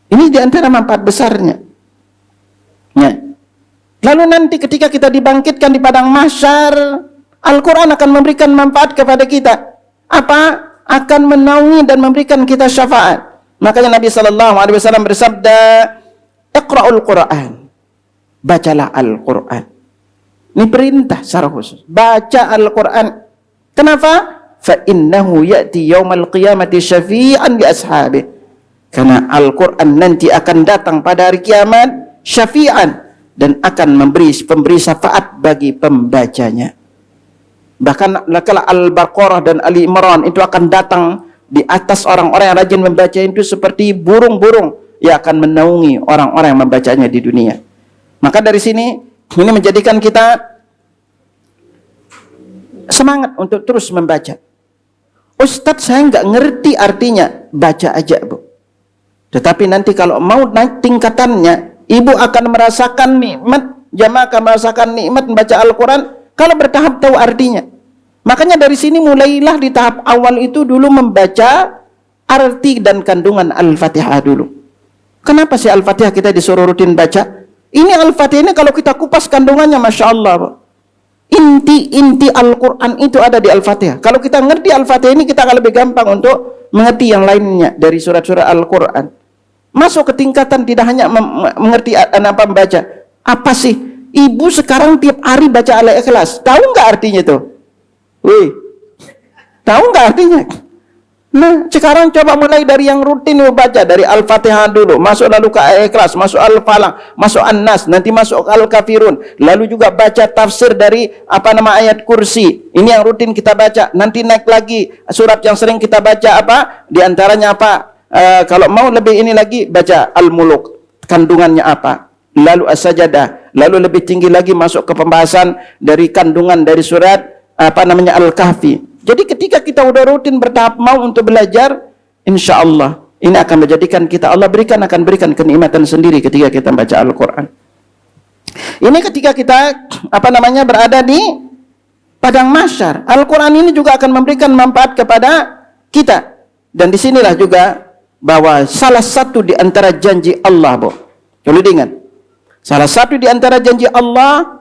Ini di antara manfaat besarnya. Ya. Lalu nanti ketika kita dibangkitkan di padang mahsyar, Al-Quran akan memberikan manfaat kepada kita. Apa? Akan menaungi dan memberikan kita syafaat. Makanya Nabi SAW bersabda, Iqra'ul Quran. Bacalah Al-Quran. Ini perintah secara khusus. Baca Al-Quran. Kenapa? فَإِنَّهُ يَأْتِي يَوْمَ الْقِيَامَةِ شَفِيعًا لِأَصْحَابِهِ. Karena Al-Quran nanti akan datang pada hari kiamat, syafi'an, dan akan pemberi syafaat bagi pembacanya. Bahkan kalau Al-Baqarah dan Ali Imran itu akan datang di atas orang-orang yang rajin membaca itu seperti burung-burung yang akan menaungi orang-orang yang membacanya di dunia. Maka dari sini ini menjadikan kita semangat untuk terus membaca. Ustadz, saya nggak ngerti artinya. Baca aja, Bu. Tetapi nanti kalau mau naik tingkatannya, ibu akan merasakan nikmat, jamaah akan merasakan nikmat membaca Al-Quran kalau bertahap tahu artinya. Makanya dari sini mulailah di tahap awal itu dulu membaca arti dan kandungan Al-Fatihah dulu. Kenapa sih Al-Fatihah kita disuruh rutin baca? Ini Al-Fatihah ini kalau kita kupas kandungannya, Masya Allah. Inti-inti Al-Quran itu ada di Al-Fatihah. Kalau kita ngerti Al-Fatihah ini, kita akan lebih gampang untuk mengerti yang lainnya dari surat-surat Al-Quran. Masuk ke tingkatan tidak hanya mengerti apa membaca. Apa sih? Ibu sekarang tiap hari baca Al-Ikhlas. Tahu nggak artinya itu? Wih, tahu nggak artinya? Nah, sekarang coba mulai dari yang rutin baca, dari Al-Fatihah dulu, masuk lalu ke Al-Ikhlas, masuk Al-Falaq, masuk An-Nas, nanti masuk Al-Kafirun, lalu juga baca tafsir dari ayat kursi. Ini yang rutin kita baca. Nanti naik lagi surat yang sering kita baca apa? Di antaranya apa? Kalau mau lebih ini lagi baca Al-Muluk, kandungannya apa? Lalu As-Sajadah, lalu lebih tinggi lagi masuk ke pembahasan dari kandungan dari surat Al-Kahfi. Jadi ketika kita udah rutin bertahap mau untuk belajar, insya Allah ini akan menjadikan kita, Allah akan berikan kenikmatan sendiri ketika kita baca Al-Quran. Ini ketika kita berada di padang mahsyar, Al-Quran ini juga akan memberikan manfaat kepada kita. Dan disinilah juga bahwa salah satu di antara janji Allah, kalau diingat, salah satu di antara janji Allah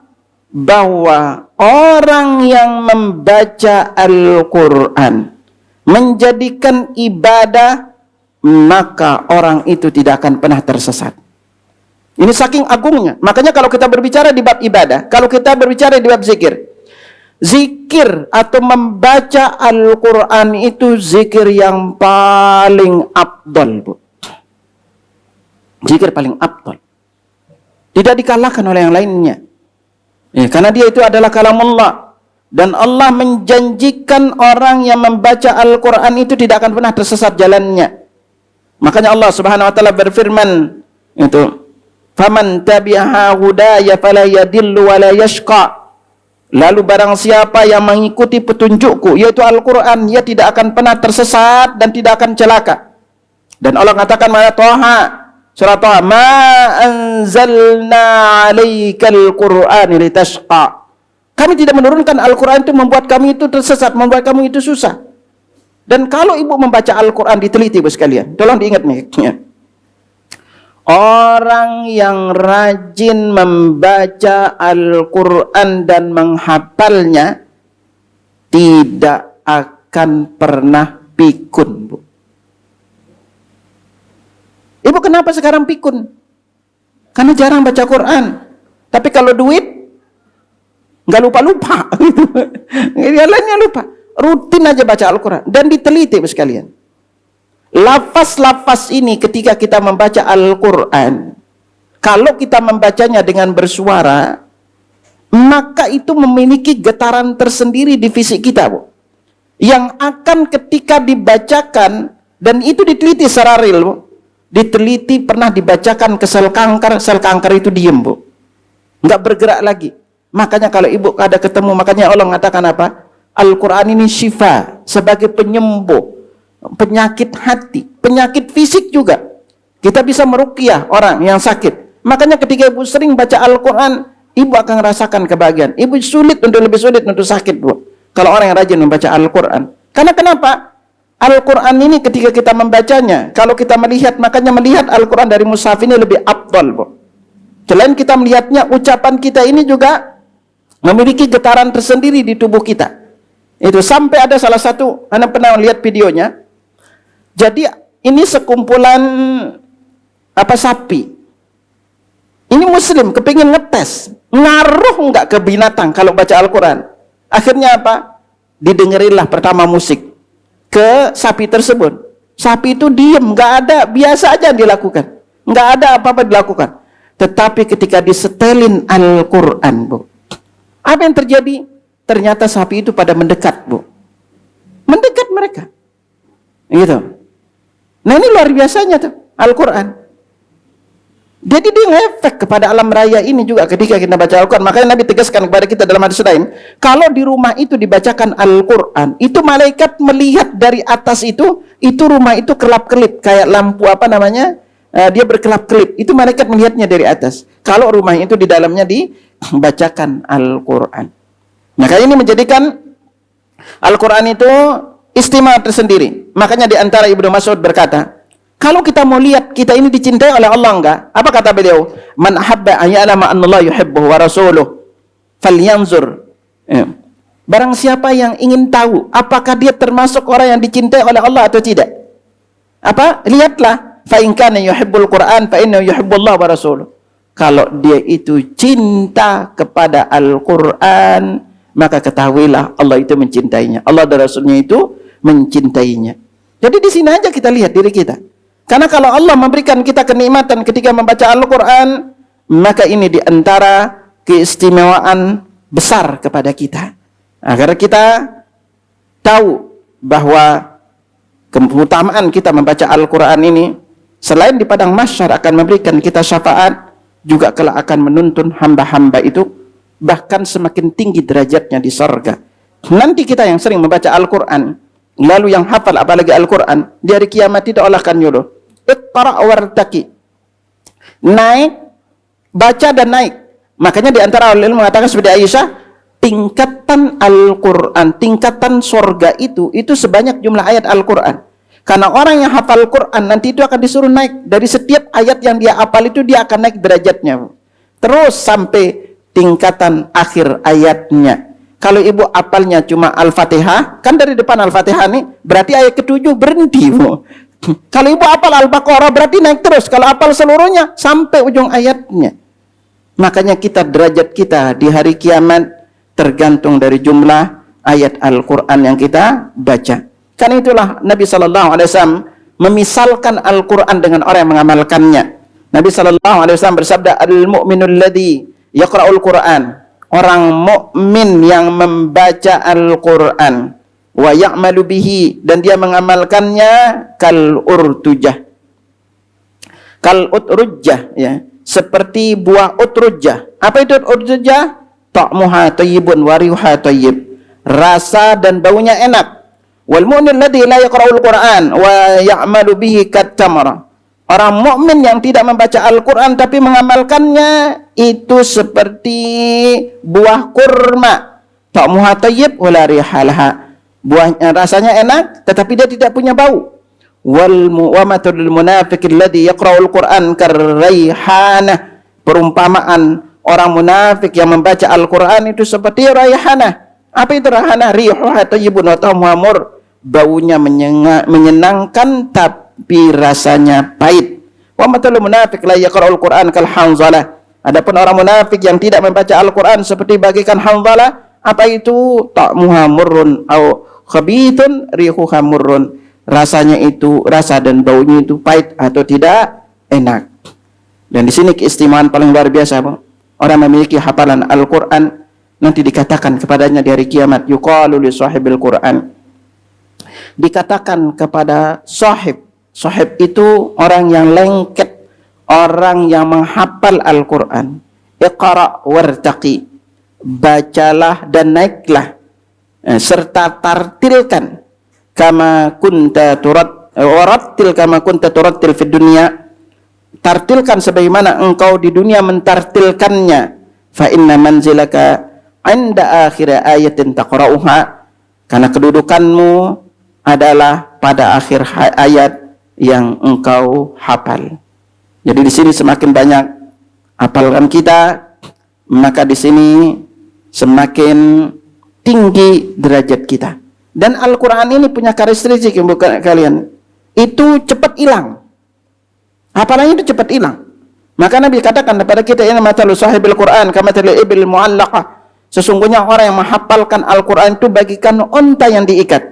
bahwa orang yang membaca Al-Quran menjadikan ibadah, maka orang itu tidak akan pernah tersesat. Ini saking agungnya. Makanya kalau kita berbicara di bab ibadah, kalau kita berbicara di bab zikir, zikir atau membaca Al-Quran itu zikir yang paling afdal, Bu. Zikir paling afdal. Tidak dikalahkan oleh yang lainnya. Ya, karena dia itu adalah kalamullah. Dan Allah menjanjikan orang yang membaca Al-Quran itu tidak akan pernah tersesat jalannya. Makanya Allah Subhanahu wa taala berfirman itu, "Faman tabi'a hudaya fala yadillu wa la yashqa." Lalu barang siapa yang mengikuti petunjukku, yaitu Al-Quran, ia tidak akan pernah tersesat dan tidak akan celaka. Dan Allah katakan pada Thaha, surah Thaha, "Ma anzalna 'alaikal Qur'ana litashqa." Kami tidak menurunkan Al-Quran itu membuat kamu itu tersesat, membuat kamu itu susah. Dan kalau ibu membaca Al-Quran, diteliti ibu sekalian, tolong diingat nih. Orang yang rajin membaca Al-Quran dan menghafalnya tidak akan pernah pikun, Bu. Ibu kenapa sekarang pikun? Karena jarang baca Quran. Tapi kalau duit nggak lupa-lupa, yang lainnya lupa. Rutin aja baca Al-Quran dan diteliti sekalian. Lafaz-lafaz ini ketika kita membaca Al-Quran, kalau kita membacanya dengan bersuara, maka itu memiliki getaran tersendiri di fisik kita, Bu. Yang akan ketika dibacakan, dan itu diteliti secara real, Bu. Diteliti pernah dibacakan ke sel kanker itu diem, Bu. Nggak bergerak lagi. Makanya kalau ibu ada ketemu, makanya Allah mengatakan apa? Al-Quran ini syifa, sebagai penyembuh penyakit hati, penyakit fisik juga. Kita bisa meruqyah orang yang sakit. Makanya ketika ibu sering baca Al-Quran, ibu akan merasakan kebahagiaan. Ibu lebih sulit untuk sakit, Bu, kalau orang yang rajin membaca Al-Quran. Karena kenapa? Al-Quran ini ketika kita membacanya, kalau kita melihat, makanya melihat Al-Quran dari mushaf ini lebih afdal, Bu. Selain kita melihatnya, ucapan kita ini juga memiliki getaran tersendiri di tubuh kita. Itu sampai ada salah satu, Anda pernah lihat videonya. Jadi ini sekumpulan sapi. Ini muslim kepingin ngetes, ngaruh nggak ke binatang kalau baca Al-Quran. Akhirnya apa? Didengerilah pertama musik ke sapi tersebut. Sapi itu diem, nggak ada, biasa aja dilakukan, nggak ada apa-apa dilakukan. Tetapi ketika disetelin Al-Quran, Bu, apa yang terjadi? Ternyata sapi itu pada mendekat, Bu. Mendekat mereka. Gitu. Nah ini luar biasanya tuh, Al-Quran. Jadi dia ngefek kepada alam raya ini juga ketika kita baca Al-Quran. Makanya Nabi tegaskan kepada kita dalam hadis lain, kalau di rumah itu dibacakan Al-Quran, itu malaikat melihat dari atas itu rumah itu kelap-kelip. Kayak lampu dia berkelap-kelip. Itu malaikat melihatnya dari atas. Kalau rumah itu di dalamnya dibacakan Al-Quran. Maka ini menjadikan Al-Quran itu istimewa tersendiri. Makanya di antara Ibnu Mas'ud berkata, kalau kita mau lihat kita ini dicintai oleh Allah enggak? Apa kata beliau? Man habba ayyalama annallaha yuhibbuhu wa rasuluhu falyanzur. Barang siapa yang ingin tahu apakah dia termasuk orang yang dicintai oleh Allah atau tidak? Lihatlah, fa in kana yuhibbul Qur'an fa innahu yuhibbullah wa rasuluhu. Kalau dia itu cinta kepada Al-Quran, maka ketahuilah Allah itu mencintainya. Allah dan Rasulnya itu mencintainya. Jadi di sini aja kita lihat diri kita. Karena kalau Allah memberikan kita kenikmatan ketika membaca Al-Quran, maka ini di antara keistimewaan besar kepada kita. Agar kita tahu bahwa keutamaan kita membaca Al-Quran ini, selain di padang mahsyar akan memberikan kita syafaat, juga kelak akan menuntun hamba-hamba itu bahkan semakin tinggi derajatnya di surga. Nanti kita yang sering membaca Al-Quran, lalu yang hafal apalagi Al-Quran, di hari kiamat itu Allah akan nyuruh, iqra' wartaqi, naik, baca dan naik. Makanya di antara ulama mengatakan seperti Aisyah, tingkatan Al-Quran, tingkatan surga itu sebanyak jumlah ayat Al-Quran. Karena orang yang hafal Quran nanti itu akan disuruh naik. Dari setiap ayat yang dia hafal itu dia akan naik derajatnya. Terus sampai tingkatan akhir ayatnya. Kalau ibu hafalnya cuma Al-Fatihah, kan dari depan Al-Fatihah nih, berarti ayat ke-7 berhenti, Bu. Kalau ibu hafal Al-Baqarah berarti naik terus. Kalau hafal seluruhnya sampai ujung ayatnya. Makanya derajat kita di hari kiamat tergantung dari jumlah ayat Al-Quran yang kita baca. Karena itulah Nabi SAW memisalkan Al-Quran dengan orang yang mengamalkannya. Nabi SAW bersabda, al-mu'minul ladhi yaqra'ul Quran. orang mukmin yang membaca Al-Quran wa ya'malu bihi, dan dia mengamalkannya kal utrujah, ya, seperti buah utrujah. Apa itu utrujah? Ta'muha thayyibun wa rihuha thayyib, rasa dan baunya enak. Wal mu'min alladhi la yaqra'ul Qur'an wa ya'malu bihi kat-tamra, orang mukmin yang tidak membaca Al-Quran tapi mengamalkannya itu seperti buah kurma. Ta'muha thayyib wa la riha laha, buahnya rasanya enak tetapi dia tidak punya bau. Wal mu'amatul munafiq alladhi yaqra'ul Qur'an karraihanah, perumpamaan orang munafik yang membaca Al-Quran itu seperti raihanah. Apa itu raihanah? Rihuha thayyibun wa ta'muha mur, baunya menyenangkan tapi rasanya pahit. Wa matul munafiq la yaqra'ul Qur'an kal hanzalah, adapun orang munafik yang tidak membaca Al-Quran seperti bagikan hanzalah. Apa itu? Ta'muha murrun au khabithun rihuha murrun, rasanya itu, rasa dan baunya itu pahit atau tidak enak. Dan di sini keistimewaan paling luar biasa, Bang. Orang memiliki hafalan Al-Quran nanti dikatakan kepadanya di hari kiamat, yuqalu li sahibil Quran, dikatakan kepada sahib itu orang yang lengket, orang yang menghafal Al-Quran, iqra' wartaqi, bacalah dan naiklah, serta tartilkan kama kunta warattil kama kunta turattil fid dunya, tartilkan sebagaimana engkau di dunia mentartilkannya. Fa inna manzilaka 'inda akhir ayatin taqra'uha, karena kedudukanmu adalah pada akhir ayat yang engkau hafal. Jadi di sini semakin banyak hafalan kita, maka di sini semakin tinggi derajat kita. Dan Al-Quran ini punya karakteristik yang bukan kalian, itu cepat hilang. Hafalannya itu cepat hilang. Maka Nabi katakan kepada kita, inna matalu sahibil Quran kama matalil ibil mu'allaqah, sesungguhnya orang yang menghafalkan Al-Quran itu bagikan unta yang diikat.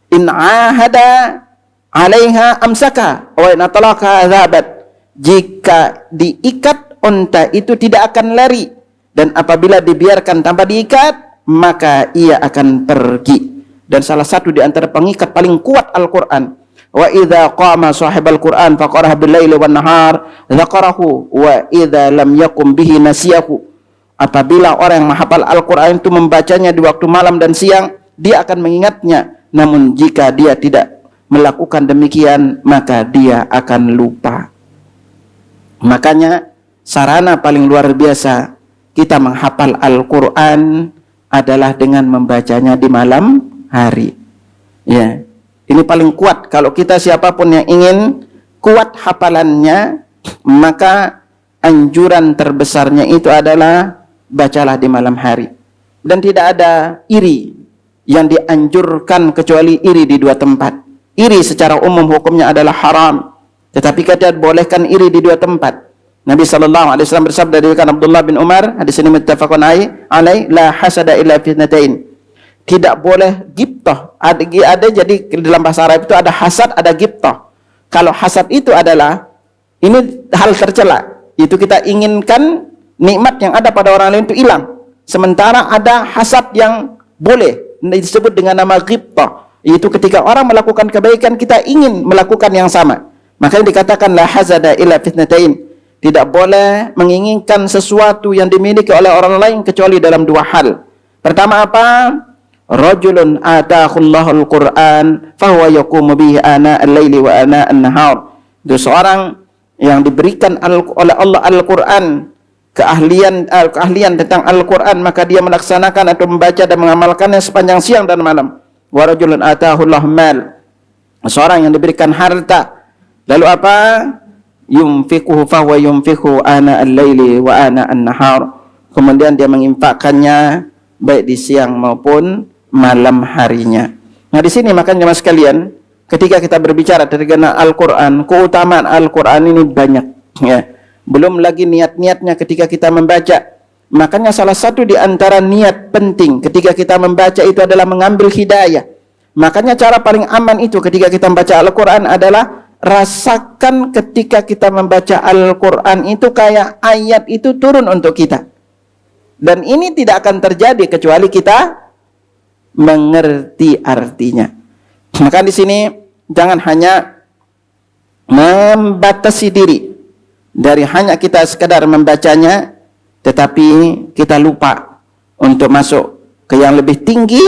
In ahada 'alaiha amsaka wa in atlaqaha dhahabat, jika diikat unta itu tidak akan lari, dan apabila dibiarkan tanpa diikat maka ia akan pergi. Dan salah satu di antara pengikat paling kuat Al-Quran, wa idza qama sahibal Quran faqaraha bil laili wan nahar dzakarahu wa idza lam yakum bihi nasiyahu, apabila orang yang menghafal Al-Quran itu membacanya di waktu malam dan siang, dia akan mengingatnya, namun jika dia tidak melakukan demikian maka dia akan lupa. Makanya sarana paling luar biasa kita menghafal Al-Quran adalah dengan membacanya di malam hari. Ya, ini paling kuat. Kalau kita siapapun yang ingin kuat hafalannya, maka anjuran terbesarnya itu adalah bacalah di malam hari. Dan tidak ada iri yang dianjurkan kecuali iri di dua tempat. Iri secara umum hukumnya adalah haram, tetapi kita bolehkan iri di dua tempat. Nabi SAW bersabda dari Abdullah bin Umar, hadis ini muttafaqun alaih, la hasada illa fitnatain, tidak boleh gibtah. Ada jadi dalam bahasa Arab itu ada hasad, ada gibtah. Kalau hasad itu adalah, ini hal tercela, itu kita inginkan nikmat yang ada pada orang lain itu hilang. Sementara ada hasad yang boleh, disebut dengan nama gibtah, itu ketika orang melakukan kebaikan kita ingin melakukan yang sama. Makanya dikatakan la hasada illa fitnatain, tidak boleh menginginkan sesuatu yang dimiliki oleh orang lain kecuali dalam dua hal. Pertama apa? Rajulun atahullahul Qur'an fahuwa yaqumu bihi ana al-laili wa ana an-nahar. Itu seorang yang diberikan oleh Allah Al-Quran, keahlian tentang Al-Quran, maka dia melaksanakan atau membaca dan mengamalkannya sepanjang siang dan malam. Wa rajulun atahullahu mal, seorang yang diberikan harta, lalu apa? Yunfiquhu fahuwa yunfiqhu ana al-laili wa ana an-nahar, kemudian dia menginfakkannya baik di siang maupun malam harinya. Nah di sini makanya mas sekalian, ketika kita berbicara tentang Al-Quran, keutamaan Al-Quran ini banyak, ya. Belum lagi niat-niatnya ketika kita membaca. Makanya salah satu di antara niat penting ketika kita membaca itu adalah mengambil hidayah. Makanya cara paling aman itu ketika kita membaca Al-Quran adalah rasakan ketika kita membaca Al-Quran itu kayak ayat itu turun untuk kita. Dan ini tidak akan terjadi kecuali kita mengerti artinya. Maka di sini jangan hanya membatasi diri dari hanya kita sekadar membacanya, tetapi kita lupa untuk masuk ke yang lebih tinggi,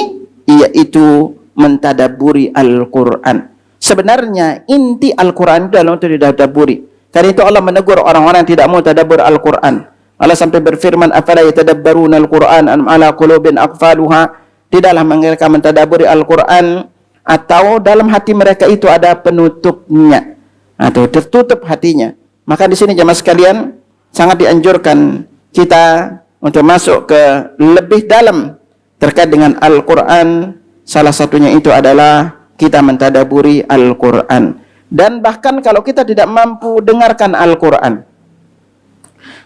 yaitu mentadaburi Al-Quran. Sebenarnya inti Al-Quran itu adalah untuk ditadaburi. Karena itu Allah menegur orang-orang yang tidak mau tadabbur Al-Quran. Allah sampai berfirman, afala yatadabbaruna Al-Quran am ala qulubin aqfaluha. Tidaklah mereka mentadaburi Al-Quran atau dalam hati mereka itu ada penutupnya atau tertutup hatinya. Maka di sini jemaah sekalian sangat dianjurkan kita untuk masuk ke lebih dalam terkait dengan Al-Quran. Salah satunya itu adalah kita mentadaburi Al-Quran. Dan bahkan kalau kita tidak mampu dengarkan Al-Quran,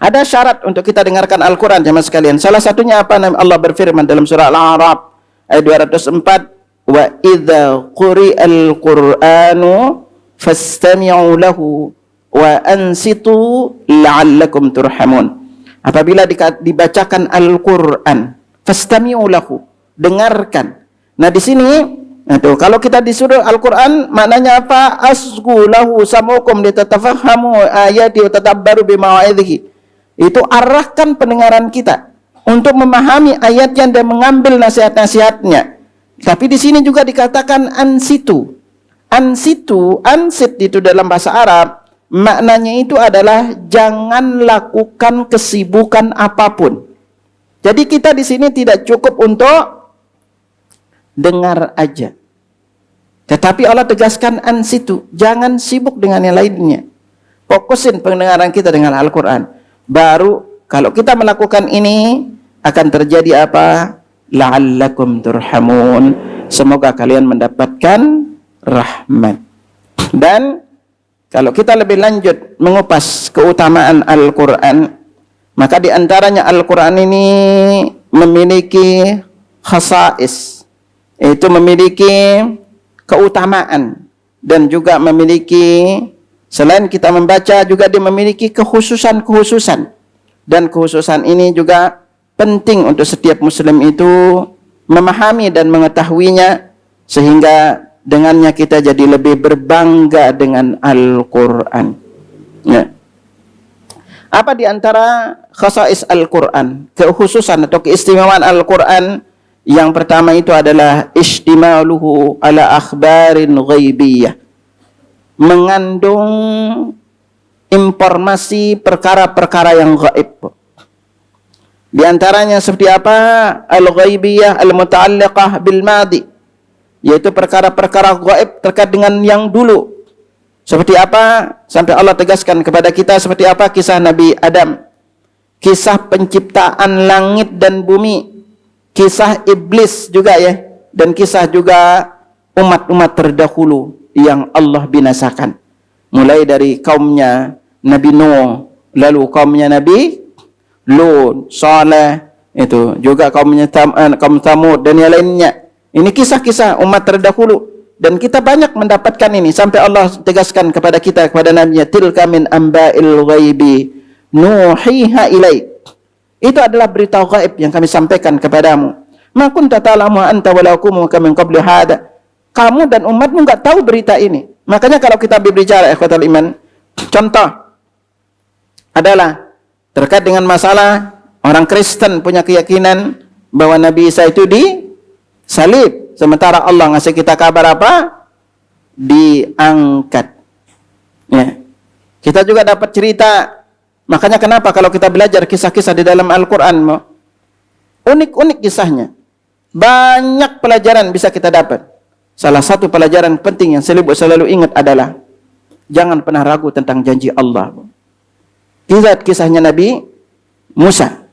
ada syarat untuk kita dengarkan Al-Quran jemaah sekalian. Salah satunya apa? Allah berfirman dalam surah Al-A'raf ayat 204, wa idza quri'al Qur'anu fastami'u lahu wa ansitu la'allakum turhamun. Apabila dibacakan Al-Quran, fastami'u lahu, dengarkan. Nah di sini, kalau kita disuruh Al-Quran, maknanya apa? Asgu lahu samukum litatafahhamu ayati wa tadabbaru bimawa'idhihi. Itu arahkan pendengaran kita untuk memahami ayatnya dan mengambil nasihat-nasihatnya. Tapi di sini juga dikatakan ansitu. Ansit itu dalam bahasa Arab, maknanya itu adalah jangan lakukan kesibukan apapun. Jadi kita di sini tidak cukup untuk dengar aja. Tetapi Allah tegaskan ansitu, jangan sibuk dengan yang lainnya. Fokusin pendengaran kita dengan Al-Quran. Baru kalau kita melakukan ini akan terjadi apa? La'allakum turhamun. Semoga kalian mendapatkan rahmat. Dan kalau kita lebih lanjut mengupas keutamaan Al-Quran, maka di antaranya Al-Quran ini memiliki khasais, itu memiliki keutamaan dan juga memiliki, selain kita membaca juga dia memiliki kekhususan-kekhususan. Dan kekhususan ini juga penting untuk setiap muslim itu memahami dan mengetahuinya, sehingga dengannya kita jadi lebih berbangga dengan Al-Quran. Ya. Apa di antara khasais Al-Quran, kekhususan atau keistimewaan Al-Quran? Yang pertama itu adalah istimaluhu ala akhbarin ghaibiyah, mengandung informasi perkara-perkara yang gaib. Di antaranya seperti apa? Al-ghaibiyah al-muta'alliqah bil madi, yaitu perkara-perkara gaib terkait dengan yang dulu. Seperti apa? Sampai Allah tegaskan kepada kita seperti apa kisah Nabi Adam, kisah penciptaan langit dan bumi, kisah iblis juga ya, dan kisah juga umat-umat terdahulu yang Allah binasakan. Mulai dari kaumnya Nabi Nuh, lalu kaumnya Nabi Lut, Saleh, itu juga kaumnya kaum Thamud dan yang lainnya. Ini kisah-kisah umat terdahulu dan kita banyak mendapatkan ini sampai Allah tegaskan kepada kita, kepada Nabi-Nya, tilka min amba'il ghaibi nuhiha ilaik. Itu adalah berita gaib yang kami sampaikan kepadamu. Ma kunta ta'lamu anta wala qaumuka min qabli hada. Kamu dan umatmu enggak tahu berita ini. Makanya kalau kita berbicara ikhwatul iman, contoh adalah terkait dengan masalah orang Kristen punya keyakinan bahwa Nabi Isa itu disalib, sementara Allah ngasih kita kabar apa? Diangkat. Ya. Kita juga dapat cerita. Makanya kenapa kalau kita belajar kisah-kisah di dalam Al-Quran, unik-unik kisahnya. Banyak pelajaran bisa kita dapat. Salah satu pelajaran penting yang selalu ingat adalah jangan pernah ragu tentang janji Allah. Kisahnya Nabi Musa.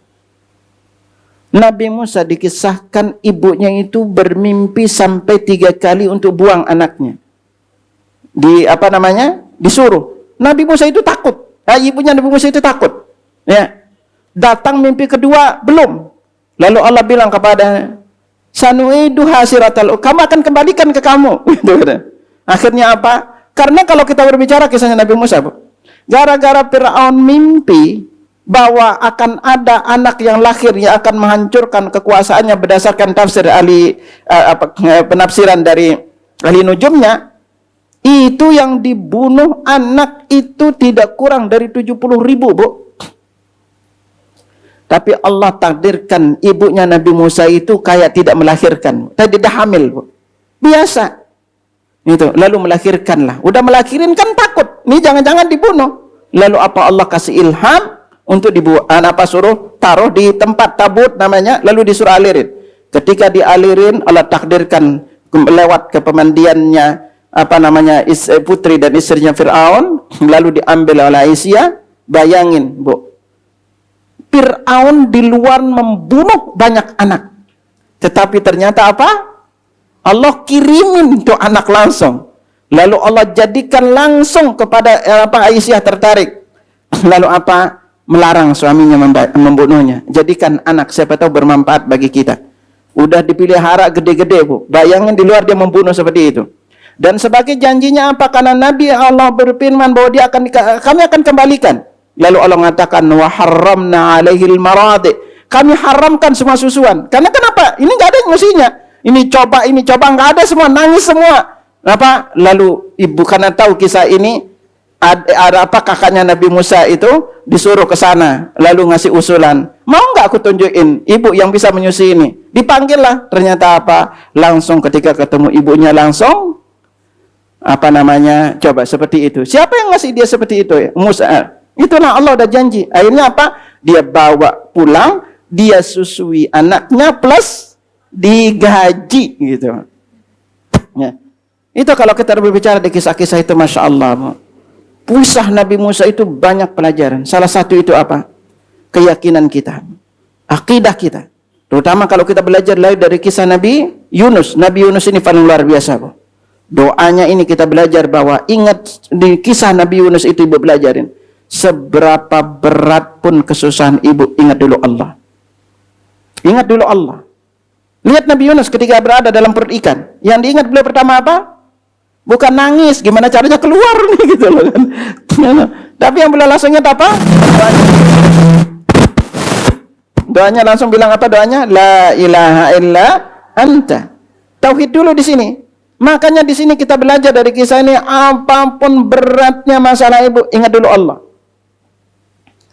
Nabi Musa dikisahkan ibunya itu bermimpi sampai 3 kali untuk buang anaknya. Disuruh. Nabi Musa itu takut. Ibunya Nabi Musa itu takut. Ya. Datang mimpi kedua, belum. Lalu Allah bilang kepada sanu'iduha siratal, kamu akan kembalikan ke kamu. Akhirnya apa? Karena kalau kita berbicara kisahnya Nabi Musa, gara-gara Fir'aun mimpi bahwa akan ada anak yang lahir yang akan menghancurkan kekuasaannya berdasarkan tafsir penafsiran dari ahli nujumnya, itu yang dibunuh anak itu tidak kurang dari 70.000, Bu. Tapi Allah takdirkan ibunya Nabi Musa itu kayak tidak melahirkan, tidak hamil, Bu. Biasa. Itu, lalu melahirkanlah. Udah melahirin kan takut, ini jangan-jangan dibunuh. Lalu apa Allah kasih ilham untuk dibuat, suruh taruh di tempat tabut namanya, lalu disuruh alirin. Ketika dialirin, Allah takdirkan lewat ke pemandiannya putri dan istrinya Fir'aun, lalu diambil oleh Aisyah. Bayangin, Bu, Fir'aun di luar membunuh banyak anak, tetapi ternyata apa? Allah kirimin tuh anak langsung. Lalu Allah jadikan langsung kepada Aisyah tertarik. Lalu apa? Melarang suaminya membunuhnya. Jadikan anak, siapa tahu bermanfaat bagi kita. Udah dipelihara gede-gede, Bu. Bayangin di luar dia membunuh seperti itu. Dan sebagai janjinya apa? Karena Nabi Allah berfirman bahwa kami akan kembalikan. Lalu Allah mengatakan wa harramna alaihil maradi. Kami haramkan semua susuan. Karena kenapa? Ini enggak ada yang mestinya. Ini coba, enggak ada, semua nangis semua. Apa? Lalu ibu karena tahu kisah ini, ada kakaknya Nabi Musa itu disuruh ke sana, lalu ngasih usulan, mau nggak aku tunjukin ibu yang bisa menyusui ini? Dipanggil lah, ternyata apa? Langsung ketika ketemu ibunya langsung coba seperti itu. Siapa yang ngasih dia seperti itu ya? Musa. Itulah Allah udah janji. Akhirnya apa? Dia bawa pulang, dia susui anaknya plus digaji gitu. Ya. Itu kalau kita berbicara di kisah-kisah itu, Masya Allah. Kisah Nabi Musa itu banyak pelajaran. Salah satu itu apa? Keyakinan kita, akidah kita. Terutama kalau kita belajar dari kisah Nabi Yunus. Nabi Yunus ini paling luar biasa, Bu. Doanya ini kita belajar bahwa ingat di kisah Nabi Yunus itu ibu belajarin. Seberapa berat pun kesusahan ibu, ingat dulu Allah. Ingat dulu Allah. Lihat Nabi Yunus ketika berada dalam perut ikan. Yang diingat beliau pertama apa? Bukan nangis, gimana caranya keluar nih gitu loh kan. Tapi yang beliau langsung ingat apa? Doanya langsung bilang apa doanya? La ilaha illa anta. Tauhid dulu di sini. Makanya di sini kita belajar dari kisah ini, apapun beratnya masalah ibu, ingat dulu Allah.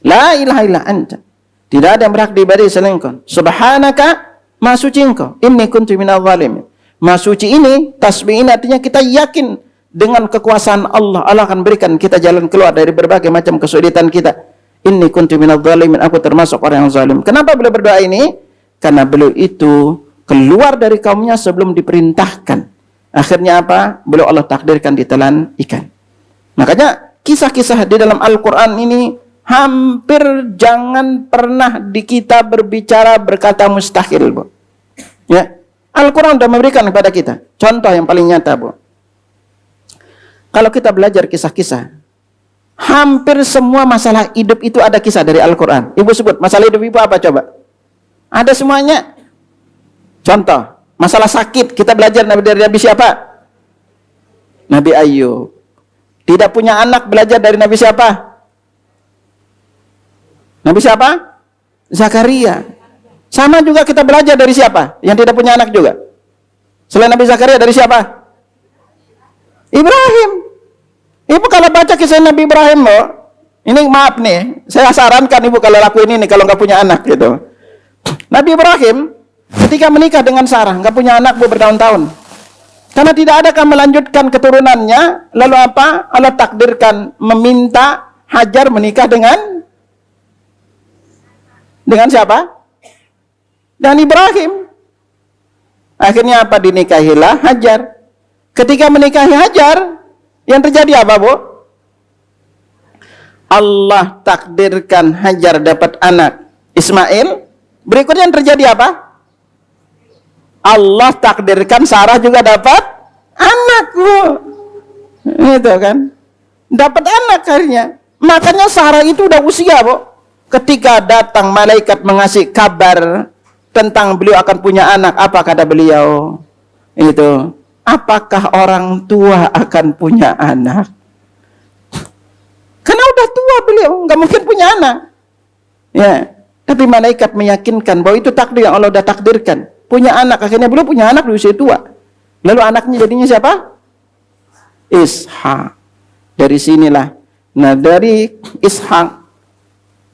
La ilaha illa anta. Tidak ada yang berhak diibadahi selain Engkau. Subhanaka, Maha suci Engkau. Inni kuntu minadh dhalimin. Maha suci ini, tasbih ini artinya kita yakin dengan kekuasaan Allah. Allah akan berikan kita jalan keluar dari berbagai macam kesulitan kita. Inni kuntu minadh dhalimin. Aku termasuk orang yang zalim. Kenapa beliau berdoa ini? Karena beliau itu keluar dari kaumnya sebelum diperintahkan. Akhirnya apa? Beliau Allah takdirkan ditelan ikan. Makanya kisah-kisah di dalam Al-Quran ini hampir jangan pernah di kita berkata mustahil, Bu. Ya, Al-Quran sudah memberikan kepada kita contoh yang paling nyata, Bu. Kalau kita belajar kisah-kisah, hampir semua masalah hidup itu ada kisah dari Al-Quran. Ibu sebut masalah hidup ibu apa coba? Ada semuanya. Contoh, masalah sakit kita belajar dari Nabi siapa? Nabi Ayub. Tidak punya anak belajar dari Nabi siapa? Nabi siapa? Zakaria. Sama juga kita belajar dari siapa? Yang tidak punya anak juga. Selain Nabi Zakaria dari siapa? Ibrahim. Ibu kalau baca kisah Nabi Ibrahim, Bu, ini maaf nih, saya sarankan ibu kalau lakuin ini kalau nggak punya anak gitu. Nabi Ibrahim ketika menikah dengan Sarah, nggak punya anak, Bu, bertahun-tahun. Karena tidak ada yang melanjutkan keturunannya, lalu apa? Allah takdirkan meminta Hajar menikah dengan siapa? Dan Ibrahim. Akhirnya apa? Dinikahilah Hajar. Ketika menikahi Hajar, yang terjadi apa, Bu? Allah takdirkan Hajar dapat anak Ismail. Berikutnya yang terjadi apa? Allah takdirkan Sarah juga dapat anak, Bu. Itu kan. Dapat anak akhirnya. Makanya Sarah itu udah usia, Bu. Ketika datang malaikat mengasih kabar tentang beliau akan punya anak, apa kata beliau? Itu, apakah orang tua akan punya anak? Karena udah tua beliau, nggak mungkin punya anak. Ya, tapi malaikat meyakinkan bahwa itu takdir yang Allah sudah takdirkan. Punya anak, akhirnya belum punya anak di usia tua. Lalu anaknya jadinya siapa? Ishak. Dari sinilah, nah dari Ishak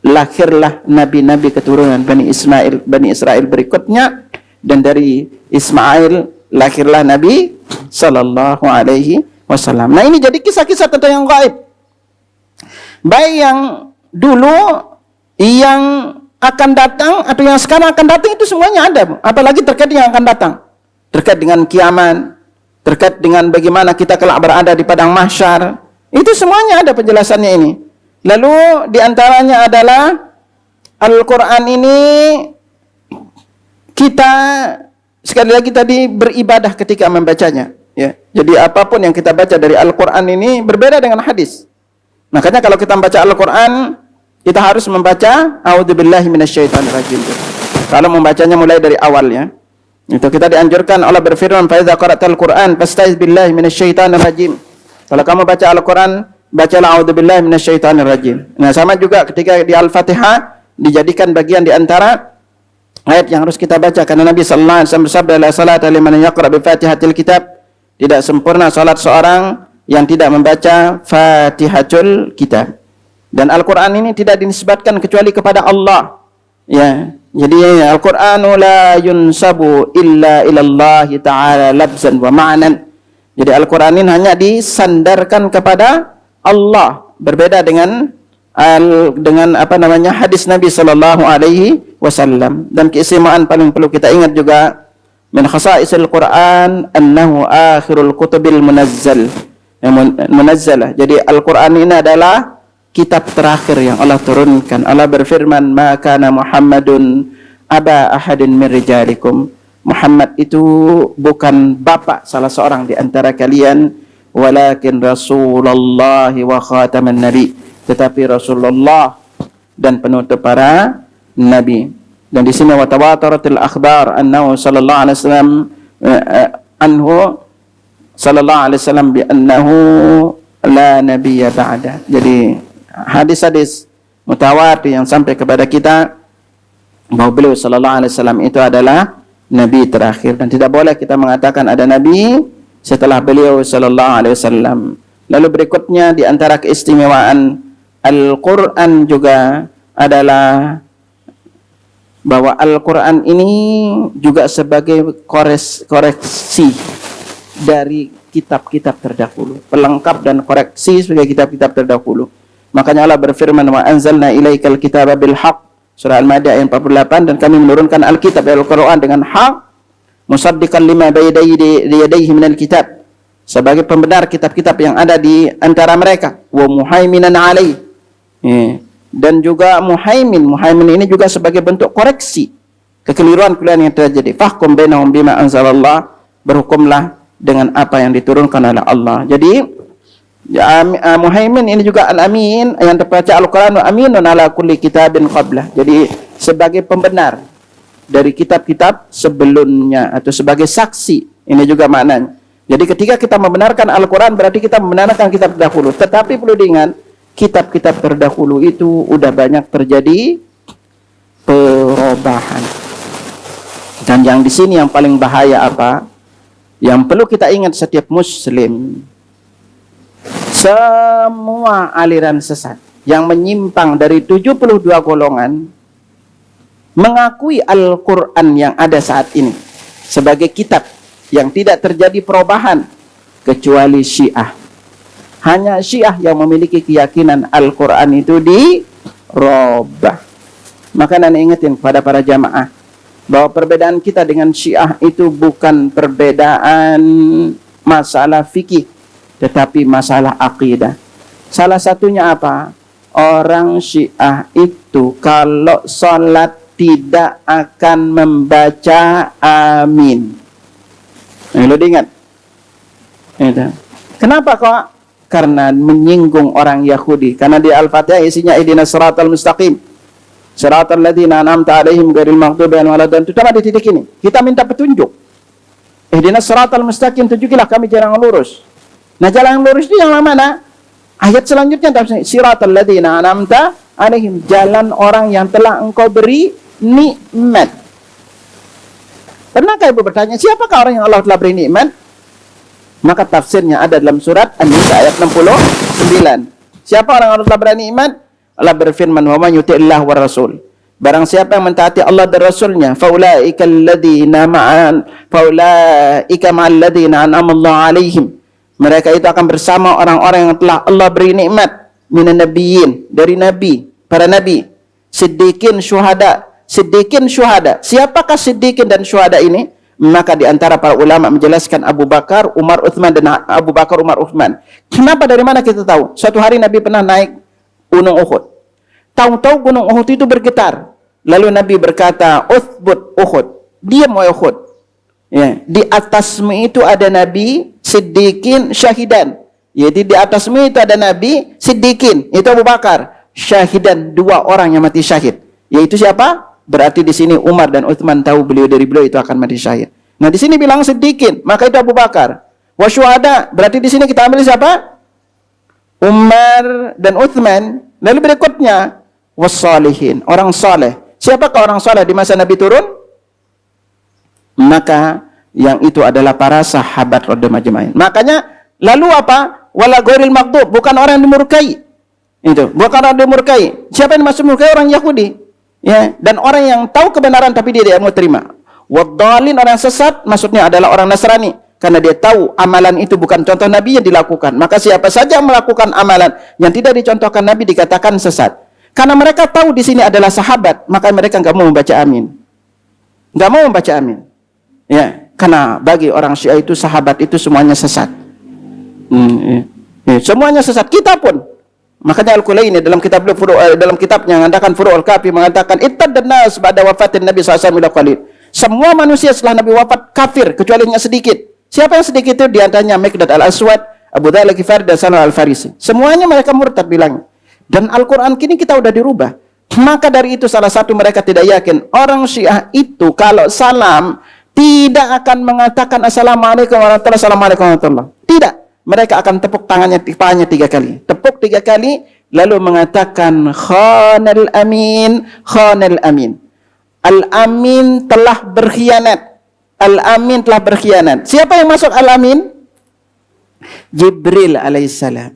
lahirlah nabi-nabi keturunan Bani Israel berikutnya, dan dari Ismail lahirlah Nabi Sallallahu Alaihi Wasallam. Nah ini jadi kisah-kisah tentang yang gaib, baik yang dulu, yang akan datang, atau yang sekarang akan datang, itu semuanya ada. Apalagi terkait yang akan datang, terkait dengan kiamat, terkait dengan bagaimana kita kelak berada di padang mahsyar, itu semuanya ada penjelasannya ini. Lalu diantaranya adalah Al-Quran ini, kita sekali lagi tadi beribadah ketika membacanya. Ya, jadi apapun yang kita baca dari Al-Quran ini berbeda dengan hadis. Makanya kalau kita membaca Al-Quran, kita harus membaca A'udzubillahi minasyaitonirrajim. Kalau membacanya mulai dari awalnya, itu kita dianjurkan, Allah berfirman, "Fa idza qara'tal Qur'an fasta'iz billahi minasyaitonirrajim." Kalau kamu baca Al-Quran, bacalah A'udzubillahi minasyaitonirrajim. Nah, sama juga ketika di Al-Fatihah dijadikan bagian di antara ayat yang harus kita baca, karena Nabi sallallahu alaihi wasallam bersabda, "La salata liman yaqra bi Fatihatil Kitab." Tidak sempurna salat seorang yang tidak membaca Fatihatul Kitab. Dan Al-Quran ini tidak dinisbatkan kecuali kepada Allah. Ya, jadi Al-Qur'anu la yunsabu illa ilallahi ta'ala labzan wa ma'nan. Jadi Al-Quran ini hanya disandarkan kepada Allah. Berbeda dengan hadis Nabi Sallallahu Alaihi Wasallam. Dan keistimewaan paling perlu kita ingat juga, min khasa'isil Quran annahu akhirul kutubil munazzalah. Jadi Al-Quran ini adalah kitab terakhir yang Allah turunkan. Allah berfirman, "Ma kana Muhammadun aba ahadin min rijalikum." Muhammad itu bukan bapak salah seorang di antara kalian, walakin Rasulullah wa khataman nabi, tetapi Rasulullah dan penutup para nabi. Dan di sini wa tawataratil akhbar annahu sallallahu alaihi wasallam bi annahu la nabiyya ba'da. Jadi hadis-hadis mutawatir yang sampai kepada kita bahwa beliau sallallahu alaihi wasallam itu adalah nabi terakhir, dan tidak boleh kita mengatakan ada nabi setelah beliau sallallahu alaihi wasallam. Lalu berikutnya di antara keistimewaan Al-Qur'an juga adalah bahwa Al-Quran ini juga sebagai koreksi dari kitab-kitab terdahulu, pelengkap dan koreksi sebagai kitab-kitab terdahulu. Makanya Allah berfirman, "Wa anzalna ilaikal kitaba bil haqq." Surah Al-Maidah ayat 48, dan kami menurunkan Al-Kitab Al-Quran dengan hak, musaddiqan lima bayna yadayhi minal kitab, sebagai pembenar kitab-kitab yang ada di antara mereka, wa muhaiminan alaih. Dan juga muhaimin ini juga sebagai bentuk koreksi kekeliruan-kekeliruan yang terjadi. Fahkum bainahum bima anzalallah, berhukumlah dengan apa yang diturunkan oleh Allah. Jadi muhaimin ini juga al-amin, yang terbaca Al-Quran, wa aminun ala kulli kitabin qablah. Jadi sebagai pembenar dari kitab-kitab sebelumnya, atau sebagai saksi. Ini juga maknanya. Jadi ketika kita membenarkan Al-Quran, berarti kita membenarkan kitab terdahulu. Tetapi perlu diingat, kitab-kitab terdahulu itu udah banyak terjadi perubahan. Dan yang di sini yang paling bahaya apa? Yang perlu kita ingat setiap muslim, semua aliran sesat yang menyimpang dari 72 golongan mengakui Al-Quran yang ada saat ini sebagai kitab yang tidak terjadi perubahan, kecuali Syiah. Hanya Syiah yang memiliki keyakinan Al-Quran itu dirubah. Maka Anda ingetin kepada para jamaah bahwa perbedaan kita dengan Syiah itu bukan perbedaan masalah fikih, tetapi masalah akidah. Salah satunya apa? Orang Syiah itu kalau sholat tidak akan membaca amin. Lo diingat? Kenapa kok? Karena menyinggung orang Yahudi. Karena di Al-Fatihah isinya ihdinas siratal mustaqim, siratal ladzina an'amta 'alaihim ghairil maghdubi 'alaihim waladdallin. Terutama di titik ini kita minta petunjuk. Ihdinas siratal mustaqim, tunjukilah kami jalan yang lurus. Nah, jalan yang lurus itu yang mana? Ayat selanjutnya siratal ladzina an'amta alaihim, jalan orang yang telah engkau beri nikmat. Pernahkah ibu bertanya, siapakah orang yang Allah telah beri nikmat? Maka tafsirnya ada dalam surat An-Nisa ayat 69. Siapa orang yang Allah telah beri nikmat? Allah berfirman, "Wa man yuti'illah wa rasul." Barang siapa yang mentaati Allah dan Rasulnya, faulaika ma'al ladzina an'ama Allah 'alaihim. Mereka itu akan bersama orang-orang yang telah Allah beri nikmat, minan nabiyyin, dari nabi, para nabi, siddiqin, syuhada. Siddiqin, syuhada. Siapakah siddiqin dan syuhada ini? Maka di antara para ulama menjelaskan Abu Bakar, Umar, Uthman, dan Abu Bakar, Umar, Uthman. Kenapa, dari mana kita tahu? Suatu hari Nabi pernah naik Gunung Uhud. Tahu-tahu Gunung Uhud itu bergetar. Lalu Nabi berkata, "Uthbut Uhud." Diam wahai Uhud. Ya, di atasmu itu ada Nabi, siddiqin, syahidan. Jadi di atasmu itu ada Nabi, siddiqin, itu Abu Bakar, syahidan, 2 orang yang mati syahid. Yaitu siapa? Berarti di sini Umar dan Uthman tahu dari beliau itu akan mati syahid. Nah, di sini bilang siddiqin, maka itu Abu Bakar. Wa syuhada, berarti di sini kita ambil siapa? Umar dan Uthman. Lalu berikutnya wassalihin, orang saleh. Siapakah orang saleh di masa Nabi turun? Maka yang itu adalah para sahabat radhiyallahu majma'in. Makanya lalu apa? Wala ghairil maghdub, bukan orang yang dimurkai. Itu, bukan orang yang dimurkai. Siapa yang dimaksud murkai? Orang Yahudi. Ya, dan orang yang tahu kebenaran tapi dia tidak mau terima. Waddalin, orang yang sesat, maksudnya adalah orang Nasrani, karena dia tahu amalan itu bukan contoh Nabi yang dilakukan. Maka siapa saja yang melakukan amalan yang tidak dicontohkan Nabi dikatakan sesat. Karena mereka tahu di sini adalah sahabat, maka mereka enggak mau membaca amin. Enggak mau membaca amin. Ya, karena bagi orang Syiah itu sahabat itu semuanya sesat. Semuanya sesat, kita pun. Makanya Al-Kulaini dalam kitab dalam kitabnya mengatakan Furu'ul Kafi mengatakan ittaddan nas ba'da wafatin Nabi sallallahu alaihi wasallam. Semua manusia setelah Nabi wafat kafir kecuali yang sedikit. Siapa yang sedikit itu? Di antaranya Miqdad Al-Aswad, Abu Dhal Al-Ghifari, dan Salman Al-Farisi. Semuanya mereka murtad bilangnya. Dan Al-Quran kini kita udah dirubah. Maka dari itu salah satu mereka tidak yakin orang Syiah itu kalau salam tidak akan mengatakan Assalamualaikum warahmatullahi wabarakatuh, Assalamualaikum warahmatullahi wabarakatuh. Tidak. Mereka akan tepuk tangannya, tipanya 3 kali. Tepuk 3 kali, lalu mengatakan khanal amin, khanal amin. Al-amin telah berkhianat. Al-amin telah berkhianat. Siapa yang masuk al-amin? Jibril alaihissalam.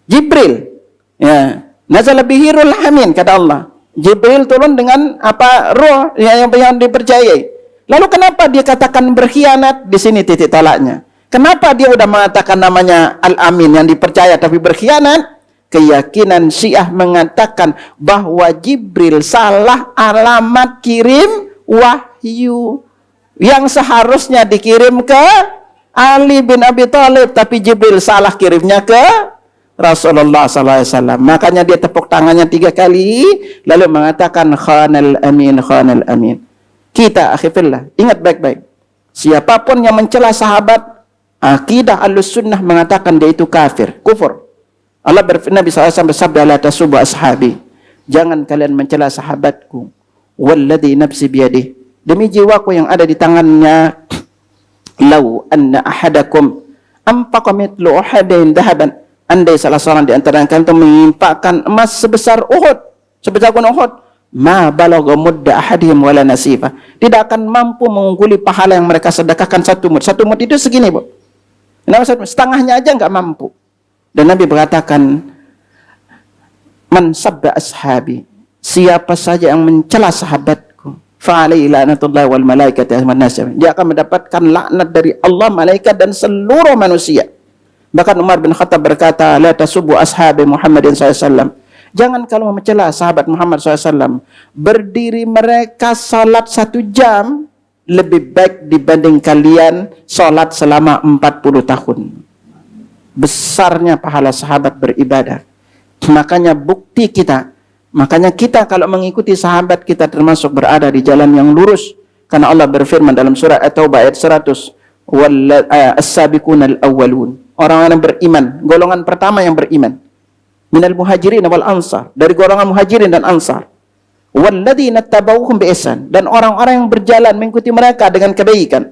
Jibril. Ya, nazala bihirul amin, kata Allah. Jibril turun dengan apa? Ruh yang dipercayai. Lalu kenapa dia katakan berkhianat? Di sini titik tolaknya. Kenapa dia udah mengatakan namanya Al-Amin yang dipercaya tapi berkhianat? Keyakinan Syiah mengatakan bahwa Jibril salah alamat kirim wahyu yang seharusnya dikirim ke Ali bin Abi Thalib, tapi Jibril salah kirimnya ke Rasulullah SAW. Makanya dia tepuk tangannya 3 kali lalu mengatakan khanal amin, khanal amin. Kita akhirnya ingat baik-baik, siapapun yang mencela sahabat, akidah Ahlussunnah mengatakan dia itu kafir, kufur. Allah Nabi SAW bersabda, la tasubbu ashabi, jangan kalian mencela sahabatku. Walladzi nafsi biyadih, demi jiwaku yang ada di tangannya, lau anna ahadakum anfaqa mithlu uhadin dhahaban, andai salah seorang di antara kalian itu menginfakkan emas sebesar Uhud, sebesar gunung Uhud, ma balagha mudda ahadihim wala nasifa, tidak akan mampu mengungguli pahala yang mereka sedekahkan 1 mud. 1 mud itu segini, Bu. Setengahnya aja enggak mampu. Dan Nabi berkatakan, man sabba ashabi, siapa saja yang mencela sahabatku, fa alaihi la'natullahi wal malaikati wan nas, dia akan mendapatkan laknat dari Allah, malaikat, dan seluruh manusia. Bahkan Umar bin Khattab berkata, la tasubbu ashabi Muhammadin SAW, jangan kalau mencela sahabat Muhammad SAW. Berdiri mereka salat 1 jam lebih baik dibanding kalian salat selama 40 tahun. Besarnya pahala sahabat beribadah. Makanya bukti kita, makanya kita kalau mengikuti sahabat, kita termasuk berada di jalan yang lurus. Karena Allah berfirman dalam surah At-Taubah ayat 100, as-sabiqunal awwalun, orang-orang yang beriman, golongan pertama yang beriman, minal muhajirin wal ansar, dari golongan muhajirin dan ansar, walladzina tabauhum bi ihsan, dan orang-orang yang berjalan mengikuti mereka dengan kebaikan,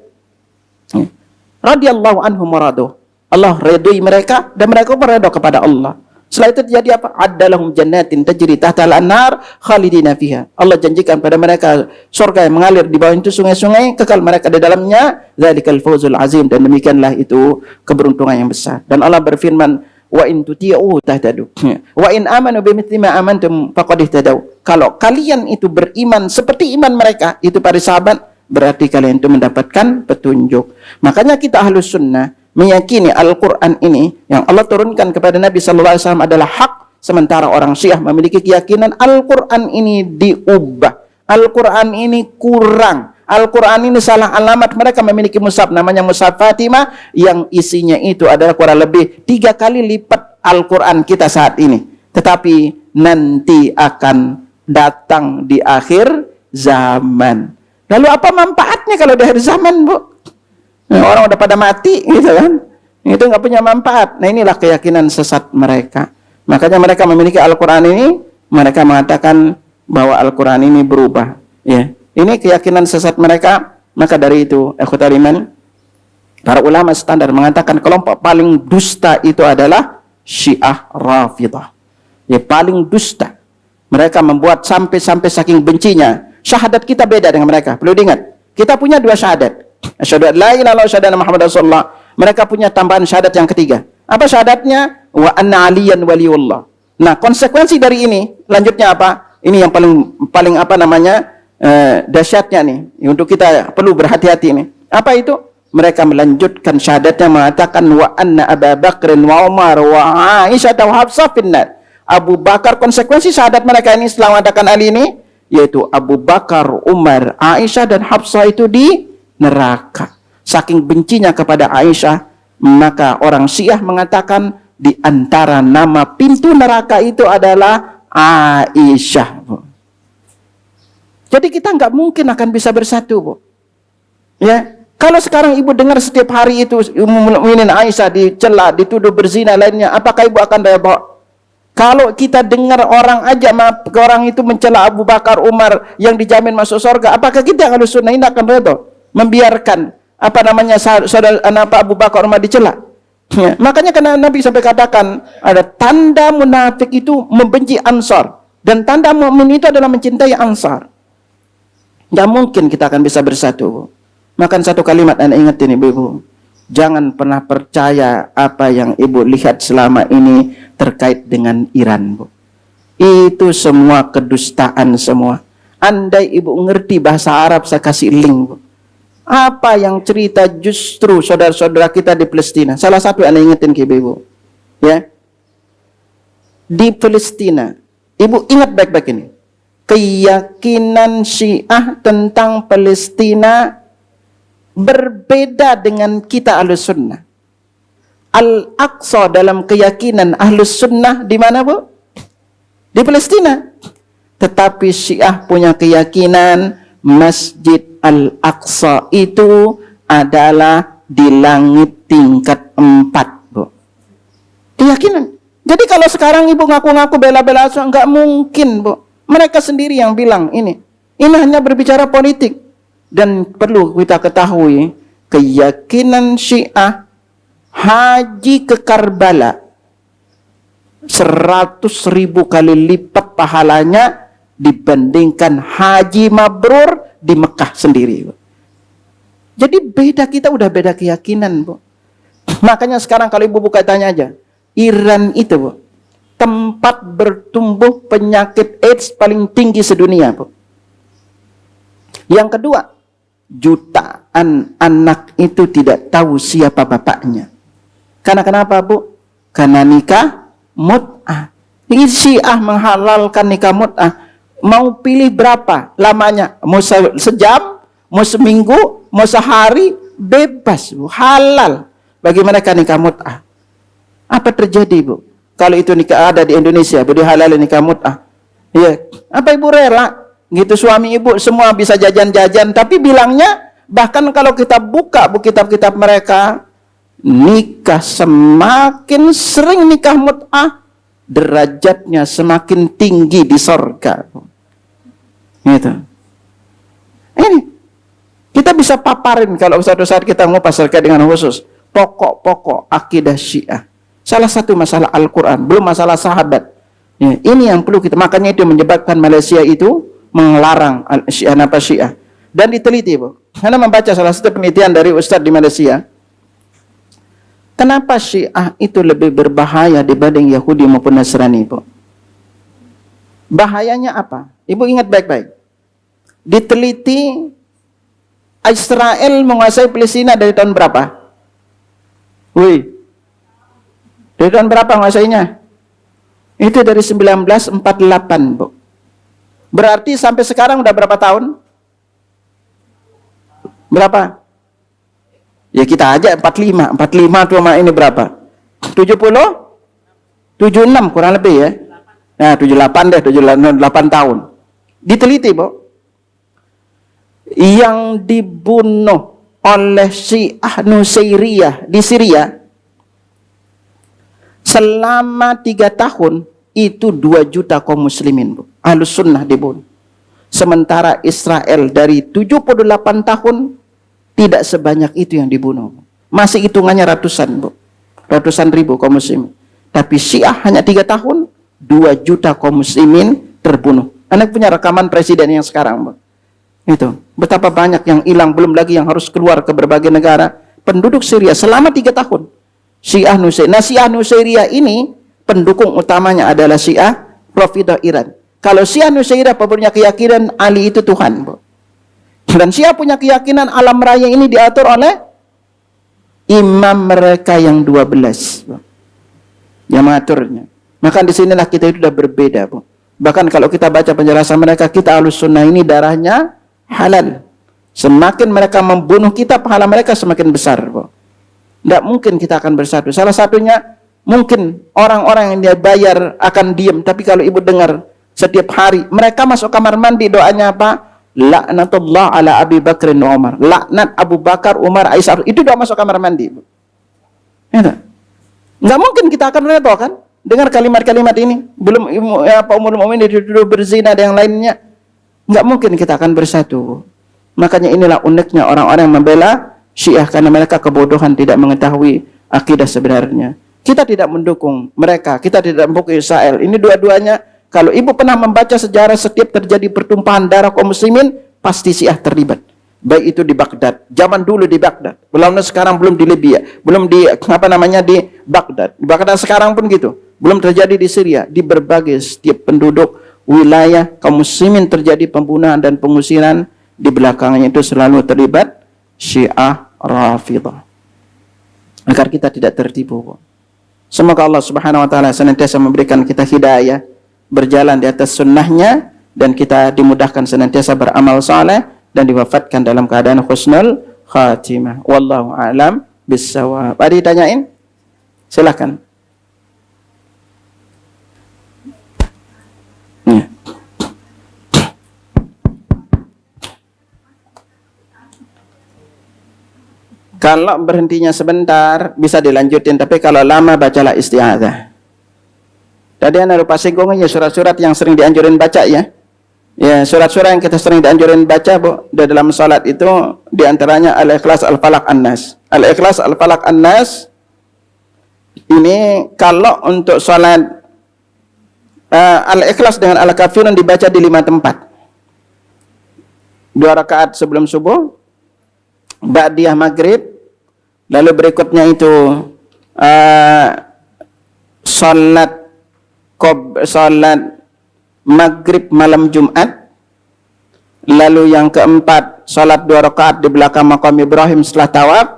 radhiyallahu anhum wa radu, Allah redui mereka dan mereka pun redha kepada Allah. Setelah itu terjadi apa? Addalahum jannatin tajri tahtal anhar khalidina fiha. Allah janjikan pada mereka surga yang mengalir di bawah itu sungai-sungai, kekal mereka di dalamnya. Dzalikal fawzul azim, dan demikianlah itu keberuntungan yang besar. Dan Allah berfirman, wa in tuti'u tahtadu. Wa in amanu bimithli ma amantum faqad ihtadaw. Kalau kalian itu beriman seperti iman mereka, itu para sahabat, berarti kalian itu mendapatkan petunjuk. Makanya kita Ahlus Sunnah meyakini Al-Quran ini yang Allah turunkan kepada Nabi SAW adalah hak, sementara orang Syiah memiliki keyakinan Al-Quran ini diubah, Al-Quran ini kurang, Al-Quran ini salah alamat. Mereka memiliki mushaf namanya mushaf Fatimah yang isinya itu adalah kurang lebih 3 kali lipat Al-Quran kita saat ini, tetapi nanti akan datang di akhir zaman. Lalu apa manfaatnya kalau di akhir zaman, Bu? Orang udah pada mati gitu kan, itu nggak punya manfaat. Nah, inilah keyakinan sesat mereka. Makanya mereka memiliki Al-Quran ini, mereka mengatakan bahwa Al-Quran ini berubah, ya. Ini keyakinan sesat mereka. Maka dari itu, ikhwatal iman, para ulama standar mengatakan kelompok paling dusta itu adalah Syiah Rafidah, ya, paling dusta. Mereka membuat sampai saking bencinya. Syahadat kita beda dengan mereka. Perlu diingat, kita punya 2 syahadat. Asyhadu an la ilaha illallah wa asyhadu anna Muhammadar Rasulullah. Mereka punya tambahan syahadat yang ketiga. Apa syahadatnya? Wa anna aliyan waliyullah. Nah, konsekuensi dari ini lanjutnya apa? Ini yang paling apa namanya? Dahsyatnya nih. Untuk kita perlu berhati-hati nih. Apa itu? Mereka melanjutkan syahadatnya mengatakan wa anna Abu Bakr wa Umar wa Aisyah wa Hafsah finnar. Abu Bakar, konsekuensi syahadat mereka ini setelah mengatakan Ali ini, yaitu Abu Bakar, Umar, Aisyah dan Hafsah itu di neraka. Saking bencinya kepada Aisyah, maka orang Syiah mengatakan di antara nama pintu neraka itu adalah Aisyah, Bu. Jadi kita nggak mungkin akan bisa bersatu, Bu. Ya, kalau sekarang ibu dengar setiap hari itu Ummul Mukminin Aisyah dicela, dituduh berzina lainnya, apakah ibu akan reda? Kalau kita dengar orang aja orang itu mencela Abu Bakar, Umar yang dijamin masuk surga, apakah kita yang Ahlus Sunnah ini akan reda? Membiarkan apa namanya saudara anak Abu Bakar Umar dicela. Ya. Makanya karena Nabi sampai katakan ada tanda munafik itu membenci Ansar dan tanda mukmin itu adalah mencintai Ansar. Tidak mungkin kita akan bisa bersatu. Makan satu kalimat Anda ingatin ibu-ibu. Jangan pernah percaya apa yang ibu lihat selama ini terkait dengan Iran, Bu. Itu semua kedustaan semua. Andai ibu ngerti bahasa Arab, saya kasih link, Bu. Apa yang cerita justru saudara-saudara kita di Palestina. Salah satu yang ingetin ke ibu, ya. Di Palestina, ibu ingat baik-baik ini. Keyakinan Syiah tentang Palestina berbeda dengan kita Ahlus Sunnah. Al-Aqsa dalam keyakinan Ahlus Sunnah di mana, Bu? Di Palestina. Tetapi Syiah punya keyakinan Masjid Al-Aqsa itu adalah di langit tingkat 4, Bu. Keyakinan. Jadi kalau sekarang ibu ngaku-ngaku bela-bela Al-Aqsa, enggak mungkin, Bu. Mereka sendiri yang bilang ini hanya berbicara politik. Dan perlu kita ketahui, keyakinan Syiah haji ke Karbala 100.000 kali lipat pahalanya dibandingkan haji mabrur di Mekah sendiri, Bu. Jadi beda, kita udah beda keyakinan, Bu. Makanya sekarang kalau ibu buka tanya aja, Iran itu, Bu, tempat bertumbuh penyakit AIDS paling tinggi sedunia, Bu. Yang kedua, jutaan anak itu tidak tahu siapa bapaknya. Karena kenapa, Bu? Karena nikah mut'ah. Ini Syiah menghalalkan nikah mut'ah. Mau pilih berapa lamanya? Mau sejam, mau seminggu, mau sehari, bebas, Bu. Halal bagi mereka nikah mut'ah. Apa terjadi, Bu? Kalau itu nikah ada di Indonesia, Bu, dihalalin nikah mut'ah. Ya, apa ibu rela? Gitu suami ibu semua bisa jajan-jajan, tapi bilangnya bahkan kalau kita buka buku kitab-kitab mereka, nikah semakin sering nikah mut'ah, derajatnya semakin tinggi di surga. Gitu. Ini kita bisa paparin kalau suatu saat kita ngupas terkait dengan khusus pokok-pokok akidah Syiah. Salah satu masalah Al-Quran, belum masalah sahabat. Ya, ini yang perlu kita, makanya itu menyebabkan Malaysia itu melarang Syiah. Dan diteliti, Bu. Karena membaca salah satu penelitian dari Ustadz di Malaysia. Kenapa Syiah itu lebih berbahaya dibanding Yahudi maupun Nasrani, Bu? Bahayanya apa? Ibu ingat baik-baik. Diteliti Israel menguasai Palestina dari tahun berapa? Dari tahun berapa menguasainya? Itu dari 1948, Bu. Berarti sampai sekarang udah berapa tahun? Berapa? Ya kita aja 45. 45 tuh sama ini berapa? 70? 76 kurang lebih ya. Nah, 78 deh, 78 tahun. Diteliti, Bu. Yang dibunuh oleh Syiah Nusairiyah di Syria selama 3 tahun itu 2 juta kaum muslimin, Bu. Ahlus sunnah dibunuh. Sementara Israel dari 78 tahun tidak sebanyak itu yang dibunuh. Masih hitungannya ratusan, Bu. Ratusan ribu kaum muslimin. Tapi Syiah hanya 3 tahun 2 juta kaum muslimin terbunuh. Anda punya rekaman presiden yang sekarang, Bu. Itu. Betapa banyak yang hilang, belum lagi yang harus keluar ke berbagai negara. Penduduk Syria selama 3 tahun. Syiah Nusairiyah. Nah, Syiah Nusairiyah ini pendukung utamanya adalah Syiah Rafidah Iran. Kalau Syiah Nusairiyah punya keyakinan Ali itu Tuhan, Bu. Dan Syiah punya keyakinan alam raya ini diatur oleh imam mereka yang 12, Bu. Yang mengaturnya. Maka disinilah kita itu sudah berbeda, Bu. Bahkan kalau kita baca penjelasan mereka, kita Ahlus Sunnah ini darahnya halal. Semakin mereka membunuh kita, pahala mereka semakin besar, Bu. Tidak mungkin kita akan bersatu. Salah satunya, mungkin orang-orang yang dia bayar akan diam. Tapi kalau ibu dengar setiap hari, mereka masuk kamar mandi, doanya apa? Laknatullah ala Abi Bakrin wa Umar. Laknat Abu Bakar, Umar, Aisyah. Itu doa masuk kamar mandi, Bu. Nggak mungkin kita akan redha, kan? Dengar kalimat-kalimat ini. Belum apa umur mukmin dituduh berzina dan yang lainnya. Nggak mungkin kita akan bersatu. Makanya inilah uniknya orang-orang yang membela Syiah, karena mereka kebodohan tidak mengetahui akidah sebenarnya. Kita tidak mendukung mereka, kita tidak mendukung Israel. Ini dua-duanya, kalau ibu pernah membaca sejarah setiap terjadi pertumpahan darah kaum muslimin, pasti Syiah terlibat. Baik itu di Baghdad, zaman dulu di Baghdad. Belum sekarang, belum di Libya, belum di di Baghdad. Di Baghdad sekarang pun gitu. Belum terjadi di Syria, di berbagai setiap penduduk wilayah kaum muslimin terjadi pembunuhan dan pengusiran, di belakangnya itu selalu terlibat Syiah Rafidah. Agar kita tidak tertipu. Semoga Allah Subhanahu wa taala senantiasa memberikan kita hidayah, berjalan di atas sunnahnya, dan kita dimudahkan senantiasa beramal saleh dan diwafatkan dalam keadaan husnul khatimah. Wallahu a'lam bissawab. Ada ditanyain? Silakan. Ya. Kalau berhentinya sebentar bisa dilanjutin, tapi kalau lama bacalah isti'adzah. Tadi Anda lupa singgung aja surat-surat yang sering dianjurin baca ya. Ya, surat-surat yang kita sering dianjurin baca, Bu, di dalam salat itu diantaranya Al-Ikhlas, Al-Falaq, An-Nas. Al-Ikhlas, Al-Falaq, An-Nas ini kalau untuk salat Al-Ikhlas dengan Al-Kafirun dibaca di 5 tempat. 2 rakaat sebelum subuh, ba'diyah maghrib, lalu berikutnya itu salat maghrib malam Jumat, lalu yang keempat salat 2 rakaat di belakang makam Ibrahim setelah tawaf,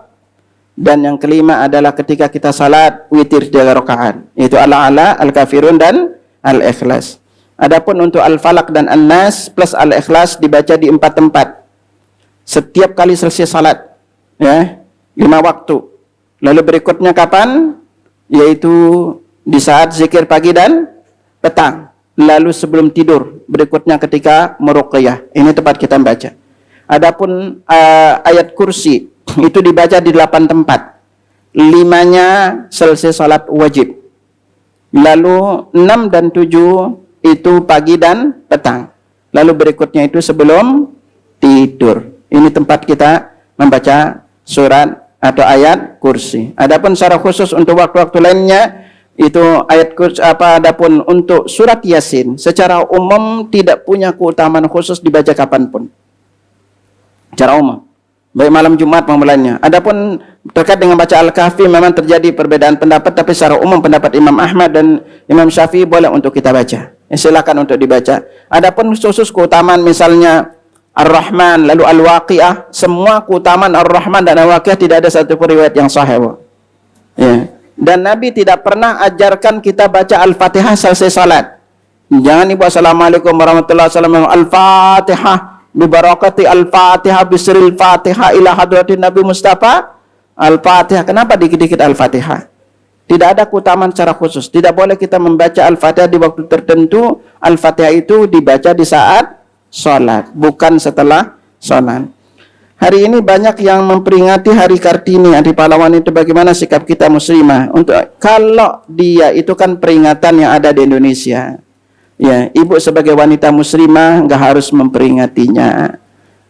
dan yang kelima adalah ketika kita salat witir 3 rakaat, yaitu Al-A'la, Al-Kafirun dan Al-Ikhlas. Adapun untuk Al-Falaq dan An-Nas plus Al-Ikhlas dibaca di 4 tempat setiap kali selesai salat, ya, 5 waktu. Lalu berikutnya kapan? Yaitu di saat zikir pagi dan petang. Lalu sebelum tidur. Berikutnya ketika meruqyah. Ini tempat kita baca. Adapun ayat kursi itu dibaca di 8 tempat. 5-nya selesai salat wajib. Lalu 6 dan 7 itu pagi dan petang. Lalu berikutnya itu sebelum tidur. Ini tempat kita membaca surat atau ayat kursi. Adapun secara khusus untuk waktu-waktu lainnya itu ayat kursi adapun untuk surat Yasin secara umum tidak punya keutamaan khusus dibaca kapanpun. Secara umum. Baik malam Jumat maupun lainnya. Adapun terkait dengan baca Al-Kahfi memang terjadi perbedaan pendapat, tapi secara umum pendapat Imam Ahmad dan Imam Syafi'i boleh untuk kita baca. Silakan untuk dibaca. Adapun khusus keutamaan misalnya Ar-Rahman lalu Al-Waqiah, semua keutamaan Ar-Rahman dan Al-Waqiah tidak ada satu riwayat yang sahih. Ya. Dan Nabi tidak pernah ajarkan kita baca Al-Fatihah selesai salat. Jangan ibu assalamualaikum warahmatullahi wabarakatuh Al-Fatihah bibarakati Al-Fatihah bisril Fatihah ila hadratin Nabi Mustafa Al-Fatihah. Kenapa dikit-dikit Al-Fatihah? Tidak ada keutamaan secara khusus. Tidak boleh kita membaca Al-Fatihah di waktu tertentu. Al-Fatihah itu dibaca di saat sholat, bukan setelah sholat. Hari ini banyak yang memperingati Hari Kartini, Hari Pahlawan itu. Bagaimana sikap kita muslimah? Untuk kalau dia itu kan peringatan yang ada di Indonesia. Ya, ibu sebagai wanita muslimah nggak harus memperingatinya.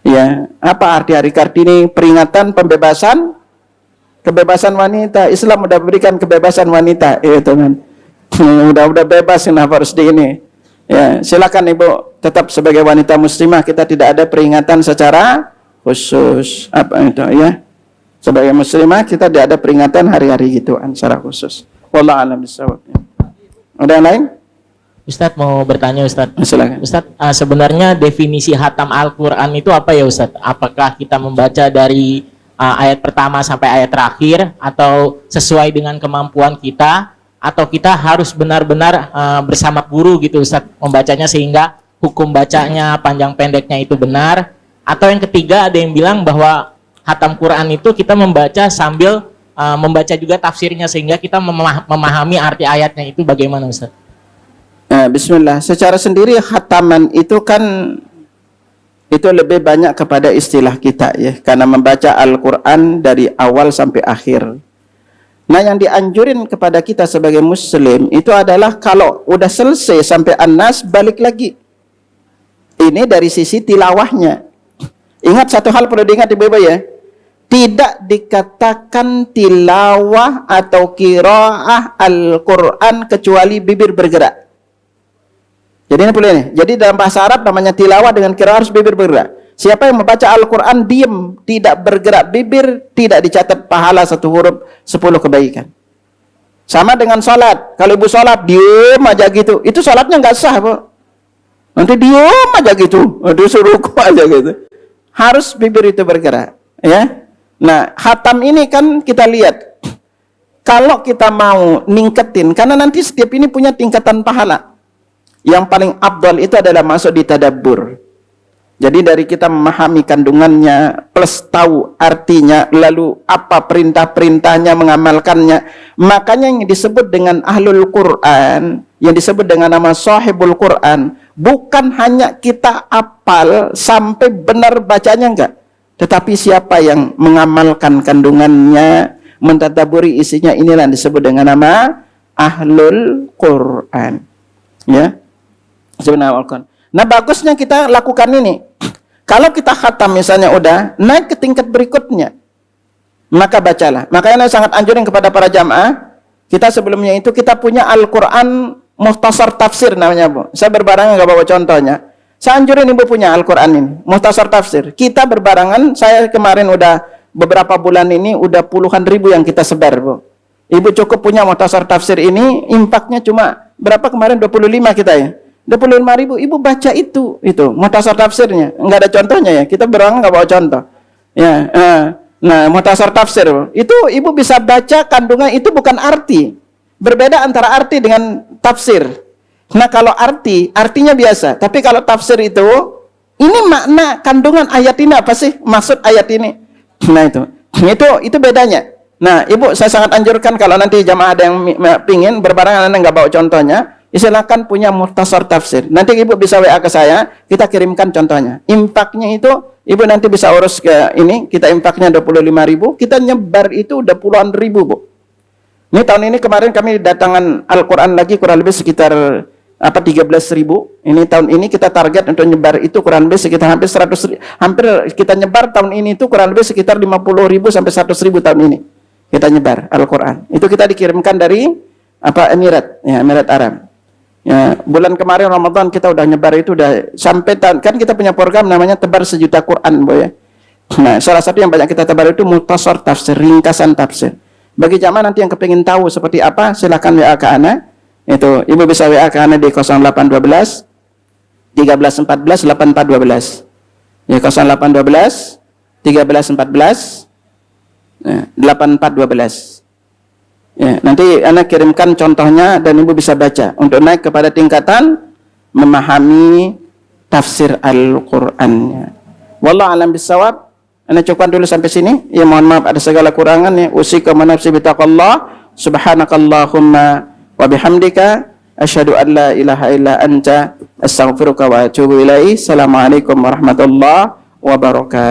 Ya, apa arti Hari Kartini? Peringatan kebebasan wanita. Islam udah berikan kebebasan wanita, ya teman. Udah bebas, kenapa harus di ini? Ya, silakan ibu tetap sebagai wanita muslimah, kita tidak ada peringatan secara khusus. Apa itu ya? Sebagai muslimah kita tidak ada peringatan hari-hari gituan secara khusus. Wallahu a'lam bishawab. Ada yang lain? Ustadz mau bertanya Ustadz. Silakan. Ustadz, sebenarnya definisi hatam Al-Quran itu apa ya Ustadz? Apakah kita membaca dari ayat pertama sampai ayat terakhir, atau sesuai dengan kemampuan kita, atau kita harus benar-benar bersama guru gitu Ustadz membacanya sehingga hukum bacanya panjang pendeknya itu benar? Atau yang ketiga ada yang bilang bahwa hatam Quran itu kita membaca sambil membaca juga tafsirnya sehingga kita memahami arti ayatnya, itu bagaimana Ustadz? Bismillah. Secara sendiri khataman itu kan itu lebih banyak kepada istilah kita ya, karena membaca Al-Quran dari awal sampai akhir. Nah, yang dianjurin kepada kita sebagai muslim itu adalah kalau udah selesai sampai An-Nas balik lagi. Ini dari sisi tilawahnya. Ingat satu hal perlu diingat ibu-ibu ya. Tidak dikatakan tilawah atau qiraah Al-Quran kecuali bibir bergerak. Jadi ini perlu ini. Jadi dalam bahasa Arab namanya tilawah dengan qiraah harus bibir bergerak. Siapa yang membaca Al-Quran diam, tidak bergerak bibir, tidak dicatat pahala satu huruf 10 kebaikan. Sama dengan sholat. Kalau ibu sholat diam aja gitu, itu sholatnya nggak sah, Bu. Nanti diam aja gitu, disuruh ruku aja gitu. Harus bibir itu bergerak, ya. Nah, khatam ini kan kita lihat. Kalau kita mau ningketin, karena nanti setiap ini punya tingkatan pahala. Yang paling afdal itu adalah masuk di tadabbur. Jadi dari kita memahami kandungannya, plus tahu artinya, lalu apa perintah-perintahnya, mengamalkannya. Makanya yang disebut dengan ahlul Quran, yang disebut dengan nama sahibul Quran, bukan hanya kita apal sampai benar bacanya enggak. Tetapi siapa yang mengamalkan kandungannya, mentadaburi isinya, inilah yang disebut dengan nama ahlul Quran. Ya. Sebenarnya. Nah, bagusnya kita lakukan ini. Kalau kita khatam misalnya udah naik ke tingkat berikutnya, maka bacalah. Makanya saya sangat anjurin kepada para jamaah, kita sebelumnya itu kita punya Al-Quran Mukhtasar Tafsir namanya, Bu. Saya berbarengan nggak bawa contohnya. Saya anjurin ibu punya Al-Quran ini, Mukhtasar Tafsir. Kita berbarengan, saya kemarin udah beberapa bulan ini udah puluhan ribu yang kita sebar, Bu. Ibu cukup punya Mukhtasar Tafsir ini, impaknya cuma berapa kemarin? 25 kita ya. 25.000, ibu baca itu Mukhtasar Tafsirnya, enggak ada contohnya ya, kita berulang enggak bawa contoh ya. Nah, Mukhtasar Tafsir itu ibu bisa baca kandungan, itu bukan arti, berbeda antara arti dengan tafsir. Nah, kalau artinya biasa, tapi kalau tafsir itu ini makna kandungan ayat ini apa sih, maksud ayat ini. Nah, itu bedanya. Nah, ibu saya sangat anjurkan kalau nanti jamaah ada yang pingin berbarengan, anda enggak bawa contohnya, silakan punya Mukhtasar Tafsir. Nanti ibu bisa WA ke saya, kita kirimkan contohnya. Impaknya itu ibu nanti bisa urus ke ini, kita impaknya 25.000, kita nyebar itu udah puluhan ribu, Bu. Ini tahun ini kemarin kami datangan Al-Quran lagi kurang lebih sekitar 13.000. Ini tahun ini kita target untuk nyebar itu kurang lebih sekitar hampir kita nyebar tahun ini itu kurang lebih sekitar 50.000 sampai 100.000 tahun ini. Kita nyebar Al-Qur'an. Itu kita dikirimkan dari Emirat, ya, Emirat Arab. Ya, bulan kemarin Ramadan kita udah nyebar itu udah sampai tahun, kan kita punya program namanya tebar sejuta Quran, Boy, ya. Nah, salah satu yang banyak kita tebar itu mukhtasar tafsir, ringkasan tafsir. Bagi jamaah nanti yang kepingin tahu seperti apa, silakan WA ke ana. Itu Ibu bisa WA ke ana di 0812 1314 8412. Ya, 0812 1314 8412. Ya, nanti anak kirimkan contohnya dan Ibu bisa baca untuk naik kepada tingkatan memahami tafsir Al-Qur'annya. Wallahu a'lam bissawab. Anak cukupkan dulu sampai sini. Ya, mohon maaf ada segala kurangan ya. Usikum wa nafsi bitaqallah. Subhanakallahumma wa bihamdika asyhadu an la ilaha illa anta astaghfiruka wa atubu ilaik. Assalamualaikum warahmatullahi wabarakatuh.